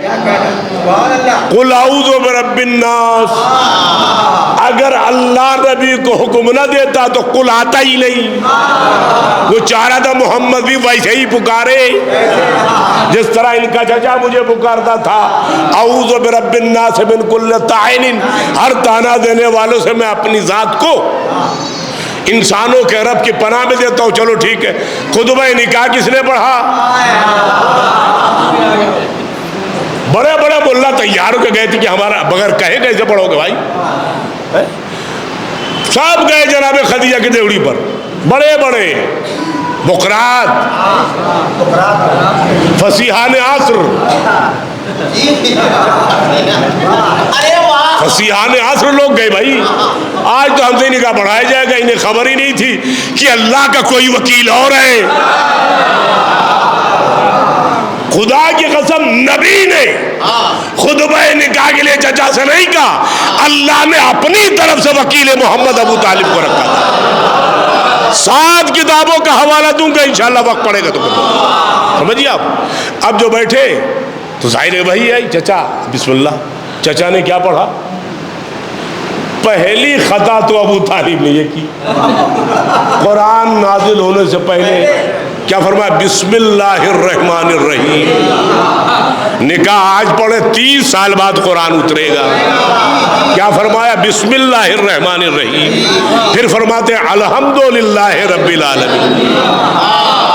قل اعوذ برب الناس۔ اگر اللہ نبی کو حکم نہ دیتا تو قل آتا ہی نہیں۔ وہ چاہ رہا تھا محمد بھی ویسے ہی پکارے جس طرح ان کا چچا مجھے پکارتا تھا، اعوذ برب الناس من کل طاعن، ہر تانا دینے والوں سے میں اپنی ذات کو انسانوں کے رب کی پناہ میں دیتا ہوں۔ چلو ٹھیک ہے، خطبہ نکاح کس نے پڑھا؟ بڑے بڑے ملا تیار ہو کے گئے تھے کہ ہمارا بغیر کہے کیسے پڑھو گے بھائی؟ سب گئے جناب خدیجہ کی دیوڑی پر، بڑے بڑے بقرات، فصیحان عصر، فصیحان عصر لوگ گئے بھائی۔ آج تو ہم سے نکاح پڑھایا جائے گا، انہیں خبر ہی نہیں تھی کہ اللہ کا کوئی وکیل اور ہے۔ خدا کی قسم نبی نے خطبہ نکاح کے لیے چچا سے نہیں کہا، اللہ نے اپنی طرف سے وکیل محمد ابو طالب کو رکھا تھا۔ 7 کتابوں کا حوالہ دوں گا انشاءاللہ، وقت پڑے گا تو سمجھیے آپ۔ اب جو بیٹھے تو ظاہر ہے وہی ہے چچا، بسم اللہ۔ چچا نے کیا پڑھا؟ پہلی خطا تو ابو طالب نے یہ کی. قرآن نازل ہونے سے پہلے کیا فرمایا؟ بسم اللہ الرحمن الرحیم. نکاح آج پڑھے 30 سال بعد قرآن اترے گا. کیا فرمایا؟ بسم اللہ الرحمن الرحیم. پھر فرماتے ہیں الحمدللہ رب العالمین.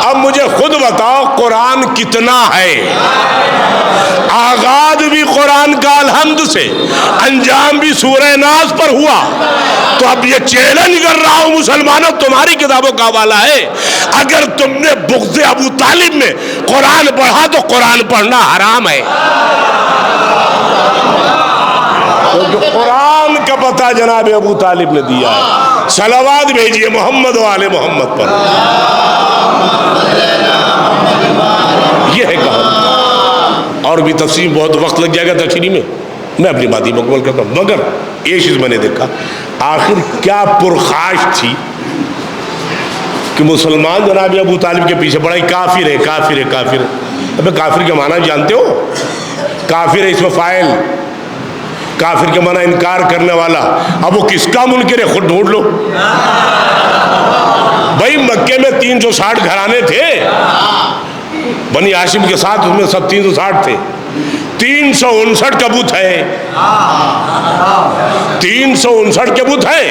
اب مجھے خود بتاؤ قرآن کتنا ہے؟ آغاز بھی قرآن کا الحمد سے، انجام بھی سورہ ناس پر ہوا. تو اب یہ چیلنج کر رہا ہوں مسلمانوں، تمہاری کتابوں کا حوالہ ہے، اگر تم نے بغض ابو طالب میں قرآن پڑھا تو قرآن پڑھنا حرام ہے. تو جو قرآن کا پتہ جناب ابو طالب نے دیا ہے. صلوات بھیجیے محمد و آل محمد پر. یہ ہے کہانی. اور بھی تفصیل بہت وقت لگ جائے گا تفصیلی میں اپنی بات ہی مکمل کرتا ہوں. مگر ایک چیز میں نے دیکھا، آخر کیا پرخاش تھی کہ مسلمان جناب ابو طالب کے پیچھے پڑا کافر ہے کافر ہے کافر ہے. ابے کافر کے معنی جانتے ہو؟ کافر ہے اس میں فاعل، کافر کے معنی انکار کرنے والا. اب وہ کس کا منکر ہے خود ڈھونڈ لو. بھائی مکے میں 360 گھرانے تھے بنی ہاشم کے ساتھ، اس میں سب 360 تھے. 359 کا بت ہے، 359 کے بت ہے.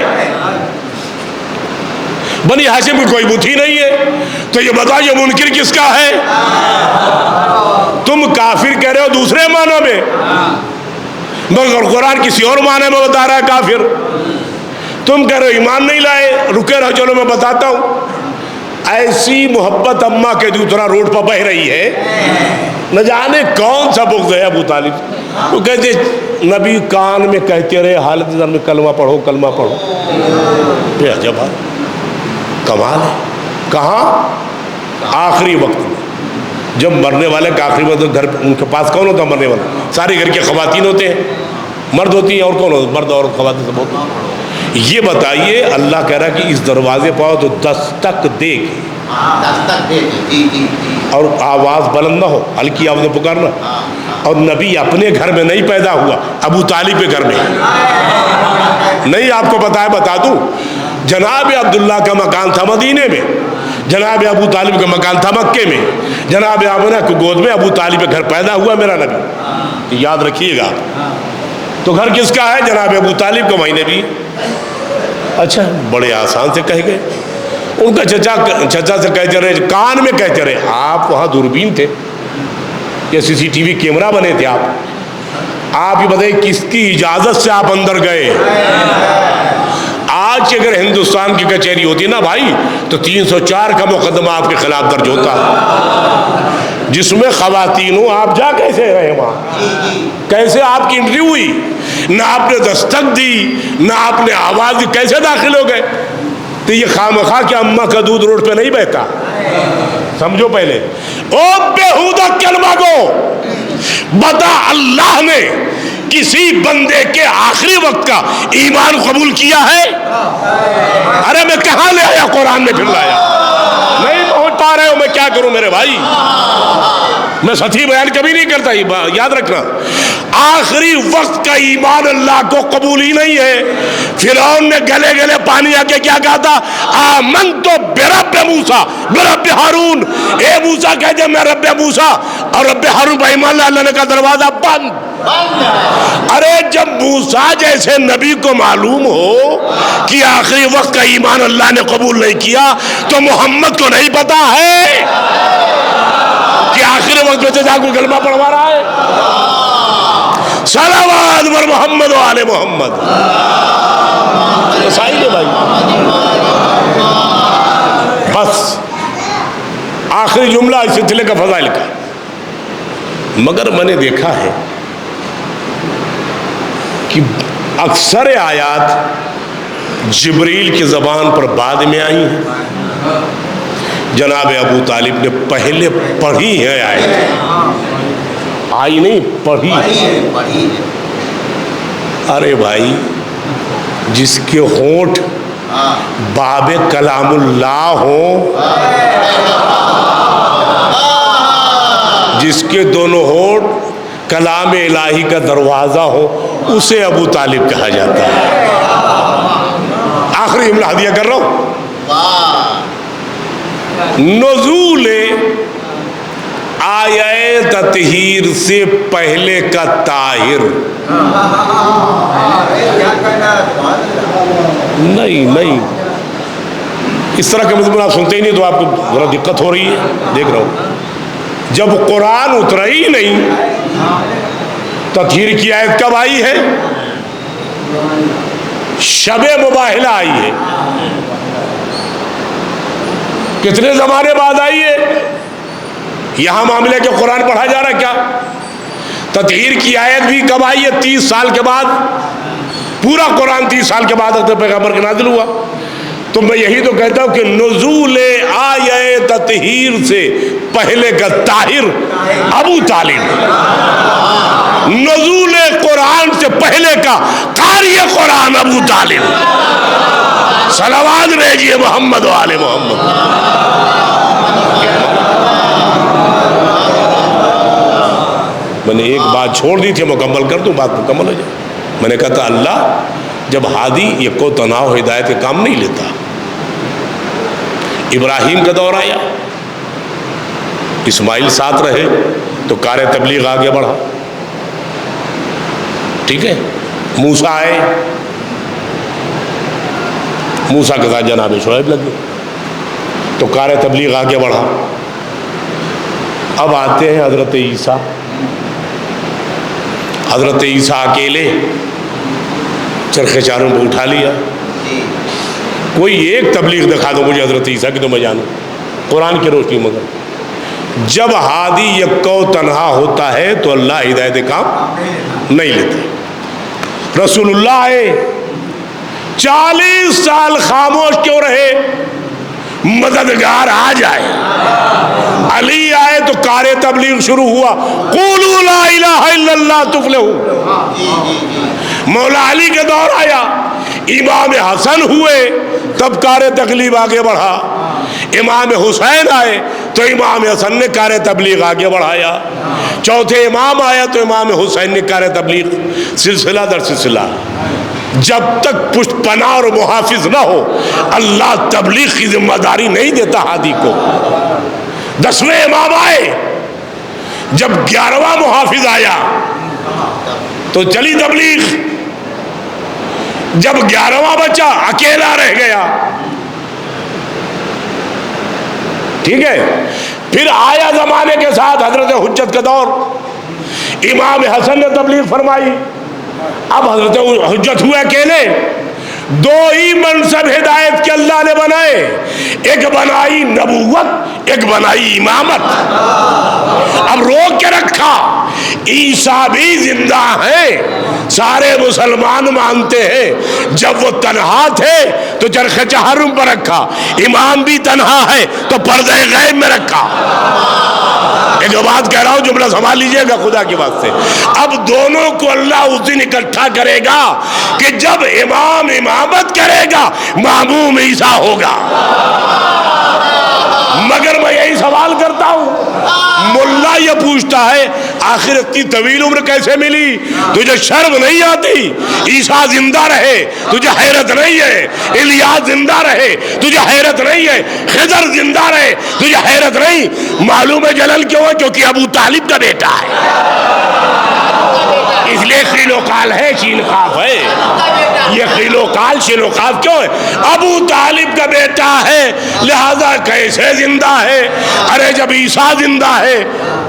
بنی ہاشم کی کوئی بت ہی نہیں ہے. تو یہ بتاؤ یہ منکر کس کا ہے؟ تم کافر کہہ رہے ہو دوسرے معنی میں، مگر قرآن کسی اور معنی میں بتا رہا ہے کافر. تم کہہ رہے ہو ایمان نہیں لائے. رکے رہو، چلو میں بتاتا ہوں. ایسی محبت اماں کے دوسرا روڈ پر بہ رہی ہے، نہ جانے کون سا بغض ہے ابو طالب. وہ کہتے نبی کان میں کہتے رہے حالت زر میں کلمہ پڑھو کلمہ پڑھو. بے عجب ہے، کمال ہے. کہاں؟ آخری وقت میں جب مرنے والے کا آخری وقت گھر ان کے پاس کون ہوتا مرنے والا؟ سارے گھر کے خواتین ہوتے ہیں، مرد ہوتی ہیں، اور کون ہوتا؟ مرد اور خواتین سب ہوتے ہیں. یہ بتائیے اللہ کہہ رہا ہے کہ اس دروازے پاؤ تو دستک دے گی، اور آواز بلند نہ ہو، ہلکی آواز میں پکارنا. اور نبی اپنے گھر میں نہیں پیدا ہوا، ابو طالب کے گھر میں. نہیں آپ کو پتا ہے؟ بتا دوں. جناب عبداللہ کا مکان تھا مدینے میں، جناب ابو طالب کا مکان تھا مکے میں. جناب آمنہ کی گود میں ابو طالب کے گھر پیدا ہوا میرا نبی. یاد رکھیے گا. تو گھر کس کا ہے؟ جناب ابو طالب کا. مہینے بھی اچھا بڑے آسان سے کہہ گئے. ان کا چچا سے کہتے رہے، کان میں کہتے رہے. آپ وہاں دوربین تھے یا CCTV کیمرہ بنے تھے؟ آپ یہ بتائیے کس کی اجازت سے آپ اندر گئے؟ آج اگر ہندوستان کی کچہری ہوتی نا بھائی تو 304 کا مقدمہ آپ کے خلاف درج ہوتا، جس میں خواتین ہوں. آپ جا کیسے رہے وہاں؟ کیسے آپ کی انٹری ہوئی؟ نہ آپ نے دستک دی، نہ آپ نے آواز دی، کیسے داخل ہو گئے؟ تو یہ خامخواہ کہ اماں کا دودھ روڈ پہ نہیں بہتا. سمجھو پہلے. او بےہودہ کلمہ کو بتا، اللہ نے کسی بندے کے آخری وقت کا ایمان قبول کیا ہے؟ ارے میں کہاں لے آیا؟ قرآن میں پھر لایا. نہیں پہنچ پا رہے ہو، میں کیا کروں میرے بھائی؟ میں سچی بیان کبھی نہیں کرتا. یاد رکھنا آخری وقت کا ایمان اللہ کو قبول ہی نہیں ہے. فرعون نے گلے گلے پانی آ کے کیا کہا تھا؟ آمنت برب موسیٰ برب ہارون. اے موسیٰ کہتے میں رب موسیٰ اور رب ہارون پر ایمان لایا. اللہ نے کہا دروازہ بند. ارے جب موسیٰ جیسے نبی کو معلوم ہو کہ آخری وقت کا ایمان اللہ نے قبول نہیں کیا تو محمد کو نہیں پتا ہے کہ آخری وقت میں جا کو کلمہ پڑھوا رہا ہے؟ صلوات بر محمد و آل محمد. صحیح ہے بھائی. بس آخری جملہ اس سلسلے کا فضائل کا. مگر میں نے دیکھا ہے کہ اکثر آیات جبریل کی زبان پر بعد میں آئی ہیں. جناب ابو طالب نے پہلے پڑھی ہے آیت، آئی نہیں پڑھی. ارے بھائی جس کے ہونٹ باب کلام اللہ ہو، جس کے دونوں ہونٹ کلام الہی کا دروازہ ہو، اسے ابو طالب کہا جاتا ہے. آخری جملہ ہدیہ کر رہا ہوں، نزول آیہ تطہیر سے پہلے کا طاہر. نہیں اس طرح کے مضمون آپ سنتے ہی نہیں تو آپ کو ذرا دقت ہو رہی ہے. دیکھ رہا ہوں جب قرآن اترا ہی نہیں تطہیر کی آیت کب آئی ہے؟ شب مباہلہ آئی ہے. کتنے زمانے بعد آئی ہے؟ یہاں معاملے کے قرآن پڑھا جا رہا ہے کیا؟ تطہیر کی آیت بھی کب آئی ہے؟ 30 سال کے بعد. پورا قرآن 30 سال کے بعد حضرت پیغمبر کے نازل ہوا. تو میں یہی تو کہتا ہوں کہ نزول آیہ تطہیر سے پہلے کا طاہر ابو طالب، نزول قرآن سے پہلے کا قاری قرآن ابو طالب. صلوات بھیجیے محمد و آل محمد. میں نے ایک بات چھوڑ دی تھی، مکمل کر دوں، بات مکمل ہو جائے. میں نے کہا تھا اللہ جب ہادی یک و تنہا ہدایت کے کام نہیں لیتا. ابراہیم کا دور آیا، اسماعیل ساتھ رہے تو کار تبلیغ آگے بڑھا. ٹھیک ہے، موسیٰ آئے، موسیٰ کے ساتھ جناب شعیب لگے تو کار تبلیغ آگے بڑھا. اب آتے ہیں حضرت عیسیٰ. حضرت عیسیٰ اکیلے چرخ چاروں کو اٹھا لیا. کوئی ایک تبلیغ دکھا دو مجھے حضرت عیسیٰ کی تو میں جانوں قرآن کی روشنی. مگر جب ہادی یکو تنہا ہوتا ہے تو اللہ ہدایت کام نہیں لیتے. رسول اللہ آئے 40 سال خاموش کیوں رہے؟ مددگار آ جائے. علی آئے تو کار تبلیغ شروع ہوا، قولوا لا الہ الا اللہ تفلحوا. مولا علی کے دور آیا، امام حسن ہوئے تب کار تبلیغ آگے بڑھا. امام حسین آئے تو امام حسن نے کار تبلیغ آگے بڑھایا. چوتھے امام آیا تو امام حسین نے کار تبلیغ، سلسلہ در سلسلہ. جب تک پشت پناہ اور محافظ نہ ہو اللہ تبلیغ کی ذمہ داری نہیں دیتا ہادی کو. 10ویں امام آئے، جب 11واں محافظ آیا تو چلی تبلیغ. جب 11واں بچہ اکیلا رہ گیا، ٹھیک ہے، پھر آیا زمانے کے ساتھ حضرت حجت کا دور. امام حسن نے تبلیغ فرمائی، اب حضرت حجت ہوئے اکیلے. 2 ہی منصب ہدایت کے اللہ نے بنائے، ایک بنائی نبوت، ایک بنائی امامت. اب روک کے رکھا. عیسیٰ بھی زندہ ہیں، سارے مسلمان مانتے ہیں. جب وہ تنہا تھے تو چرخ چہارم پر رکھا. امام بھی تنہا ہے تو پردہ غیب میں رکھا. ایک بات کہہ رہا ہوں، جملہ سنبھال لیجئے گا خدا کی بات سے. اب دونوں کو اللہ اس دن اکٹھا کرے گا کہ جب امام امامت کرے گا ماموم عیسیٰ ہوگا. مگر میں یہی سوال کرتا ہوں، ملا یہ پوچھتا ہے آخر اتنی طویل عمر کیسے ملی؟ تجھے شرم نہیں آتی؟ عیسیٰ زندہ رہے تجھے حیرت نہیں ہے؟ الیاس زندہ رہے تجھے حیرت نہیں ہے؟ خضر زندہ رہے تجھے حیرت نہیں؟ معلوم ہے جلل کیوں ہے؟ کیونکہ ابو طالب کا بیٹا ہے. اس لیے قیل و قال ہے، شین قاف ہے. یہ قیل و قال شین و قاف کیوں ہے؟ ابو طالب کا بیٹا ہے لہذا کیسے زندہ ہے؟ ارے جب عیسیٰ زندہ ہے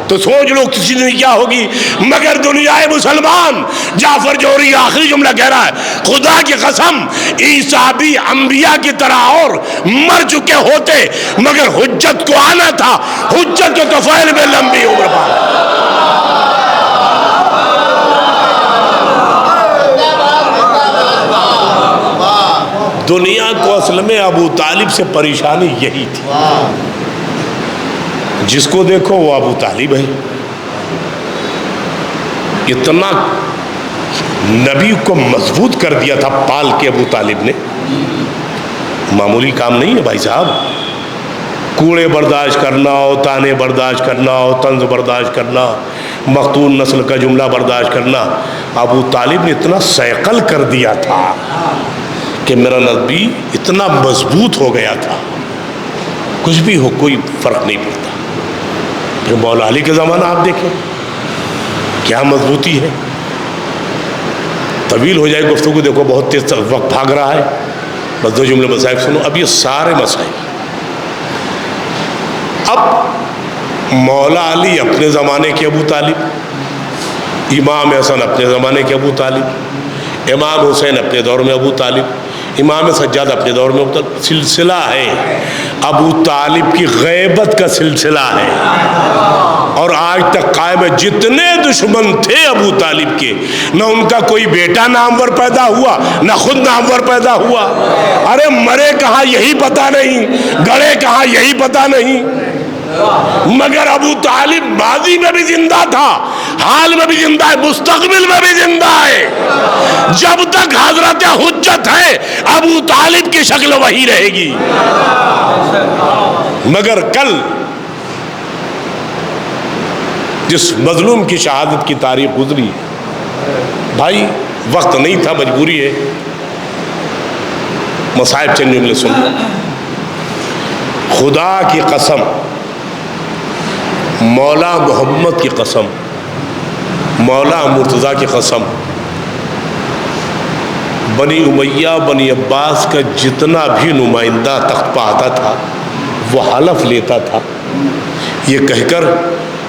تو سوچ لو کسی دن کیا ہوگی. مگر دنیا مسلمان، جعفر جوہری آخری جملہ کہہ رہا ہے، خدا کی قسم عیسیٰ بھی انبیاء کی طرح اور مر چکے ہوتے مگر حجت کو آنا تھا. حجت کے طفیل میں لمبی عمر پا. دنیا کو اصل میں ابو طالب سے پریشانی یہی تھی. جس کو دیکھو وہ ابو طالب ہے. اتنا نبی کو مضبوط کر دیا تھا پال کے ابو طالب نے. معمولی کام نہیں ہے بھائی صاحب. کوڑے برداشت کرنا ہو، تانے برداشت کرنا ہو، طنز برداشت کرنا، مقتول نسل کا جملہ برداشت کرنا. ابو طالب نے اتنا سیقل کر دیا تھا کہ میرا نبی اتنا مضبوط ہو گیا تھا، کچھ بھی ہو کوئی فرق نہیں پڑتا۔ پھر مولا علی کے زمانہ آپ دیکھیں کیا مضبوطی ہے۔ طویل ہو جائے گفتگو، دیکھو بہت تیز وقت بھاگ رہا ہے، بس دو جملے مسائل سنو۔ اب یہ سارے مسائل، اب مولا علی اپنے زمانے کے ابو طالب، امام حسن اپنے زمانے کے ابو طالب، امام حسین اپنے دور میں ابو طالب، امام سجاد اپنے دور میں ابو طالب، سلسلہ ہے ابو طالب کی غیبت کا سلسلہ ہے، اور آج تک قائم ہے۔ جتنے دشمن تھے ابو طالب کے، نہ ان کا کوئی بیٹا نامور پیدا ہوا، نہ خود نامور پیدا ہوا۔ ارے مرے کہاں یہی پتہ نہیں، گڑے کہاں یہی پتہ نہیں، مگر ابو طالب ماضی میں بھی زندہ تھا، حال میں بھی زندہ ہے، مستقبل میں بھی زندہ ہے۔ جب تک حضرت حجت ہے ابو طالب کی شکل وہی رہے گی۔ مگر کل جس مظلوم کی شہادت کی تاریخ گزری، بھائی وقت نہیں تھا، مجبوری ہے، مصائب چند جملے سن۔ خدا کی قسم، مولا محمد کی قسم، مولا مرتضیٰ کی قسم، بنی امیہ بنی عباس کا جتنا بھی نمائندہ تخت پہ آتا تھا وہ حلف لیتا تھا یہ کہہ کر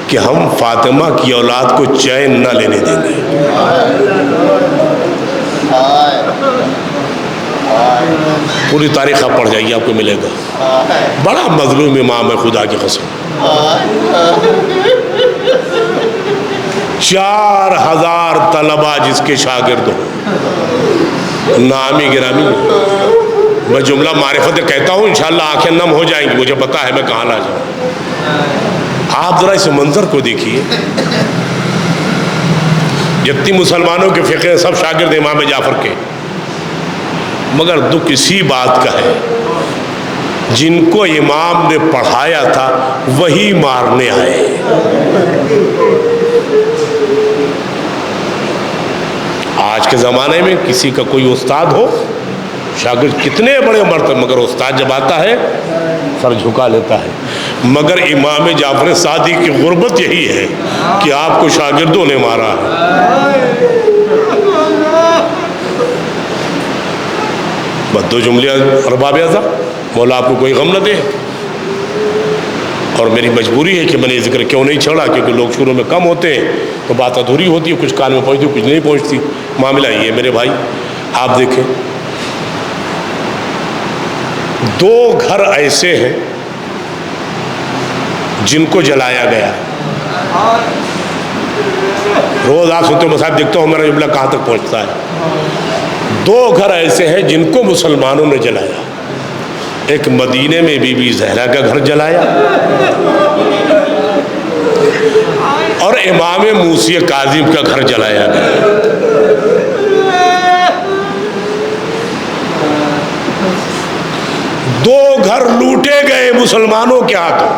کہ ہم فاطمہ کی اولاد کو چین نہ لینے دیں گے۔ پوری تاریخ آپ پڑھ جائیے، آپ کو ملے گا۔ بڑا مظلوم امام ہے، خدا کی قسم۔ 4000 طلبہ جس کے شاگرد ہو، نامی گرامی، میں جملہ معرفت کہتا ہوں، انشاءاللہ آنکھیں نم ہو جائیں گی، مجھے پتا ہے میں کہاں لا جاؤں۔ آپ ذرا اس منظر کو دیکھیے، جتنی مسلمانوں کے فقہ سب شاگرد امام جعفر کے، مگر دکھ اسی بات کا ہے جن کو امام نے پڑھایا تھا وہی مارنے آئے۔ آج کے زمانے میں کسی کا کوئی استاد ہو، شاگرد کتنے بڑے مرتبہ، مگر استاد جب آتا ہے سر جھکا لیتا ہے۔ مگر امام جعفر صادق کی غربت یہی ہے کہ آپ کو شاگردوں نے مارا ہے۔ بس دو جملے ارباب اعظم، مولا آپ کو کوئی غم نہ دے۔ اور میری مجبوری ہے کہ میں نے ذکر کیوں نہیں چھوڑا، کیونکہ لوگ شروع میں کم ہوتے ہیں تو بات ادھوری ہوتی ہے، کچھ کان میں پہنچتی کچھ نہیں پہنچتی۔ معاملہ یہ ہے میرے بھائی، آپ دیکھیں 2 گھر ایسے ہیں جن کو جلایا گیا۔ روز آپ سنتے ہو، مصاحب دیکھتا ہوں میرا جملہ کہاں تک پہنچتا ہے۔ 2 گھر ایسے ہیں جن کو مسلمانوں نے جلایا۔ ایک مدینے میں بی بی زہرا کا گھر جلایا، اور امام موسی کاظم کا گھر جلایا گیا۔ دو گھر لوٹے گئے مسلمانوں کے ہاتھوں،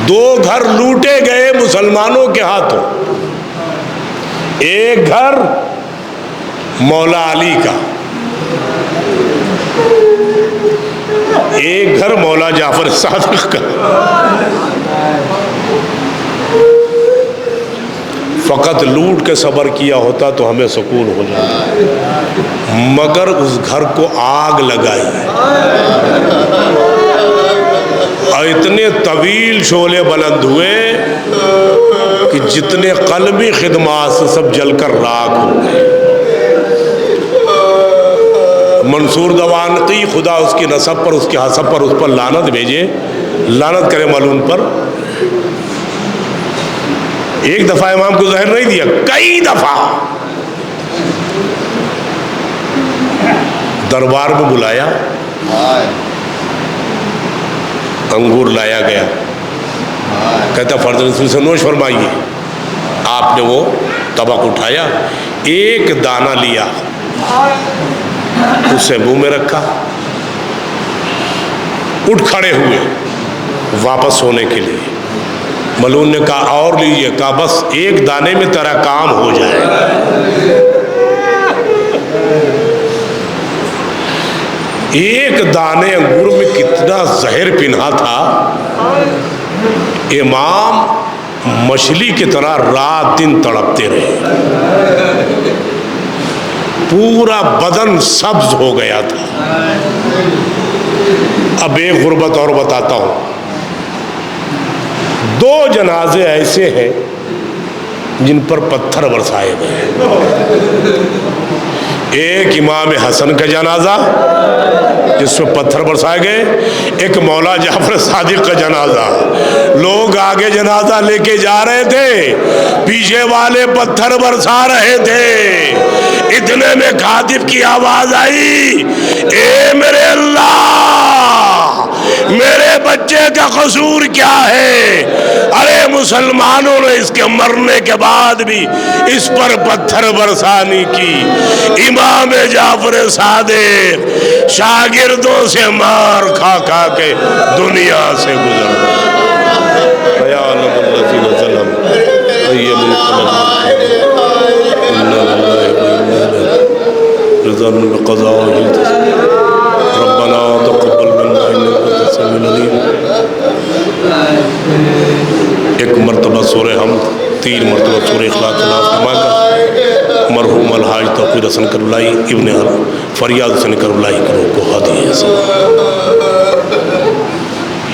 2 گھر لوٹے گئے مسلمانوں کے ہاتھوں۔ ایک گھر مولا علی کا، ایک گھر مولا جعفر صادق کا۔ فقط لوٹ کے صبر کیا ہوتا تو ہمیں سکون ہو جاتا، مگر اس گھر کو آگ لگائی اور اتنے طویل شعلے بلند ہوئے کہ جتنے قلبی خدمات سے سب جل کر راکھ ہو گئے۔ منصور دوانقی، خدا اس کی نسب پر، اس کے حسب پر، اس پر لعنت بھیجے، لعنت کرے ملعون پر، ایک دفعہ امام کو زہر نہیں دیا، کئی دفعہ دربار میں بلایا، انگور لایا گیا، کہتا فرض رسول سے نوش فرمائیے۔ آپ نے وہ طبق اٹھایا، ایک دانہ لیا، اسے منہ میں رکھا، اٹھ کھڑے ہوئے واپس ہونے کے لیے۔ ملعون نے کہا اور لیجیے، کہا بس ایک دانے میں تیرا کام ہو جائے گا۔ ایک دانے انگور میں کتنا زہر پنہا تھا. امام مچھلی کی طرح رات دن تڑپتے رہے، پورا بدن سبز ہو گیا تھا. اب ایک غربت اور بتاتا ہوں. 2 جنازے ایسے ہیں جن پر پتھر برسائے گئے. ایک امام حسن کا جنازہ جس میں پتھر برسائے گئے، ایک مولا جعفر صادق کا جنازہ. لوگ آگے جنازہ لے کے جا رہے تھے، پیچھے والے پتھر برسا رہے تھے. اتنے میں خاطب کی آواز آئی، اے میرے اللہ، میرے بچے کا قصور کیا ہے؟ ارے مسلمانوں نے اس کے مرنے کے بعد بھی اس پر پتھر برسانی کی. امام جعفر صادق شاگردوں سے مار کھا کھا کے دنیا سے گزر گئے. یا عالم الذین ظلم طیب رضا بقضائه ربنا تقبل منا انك انت السميع العليم. ایک مرتبہ سورہ حمد، 3 مرتبہ سورہ اخلاص تلاوت فرما کر مرحوم الحاج توقیر حسن کربلائی ابن فریاد حسن کربلائی کو ہدیہ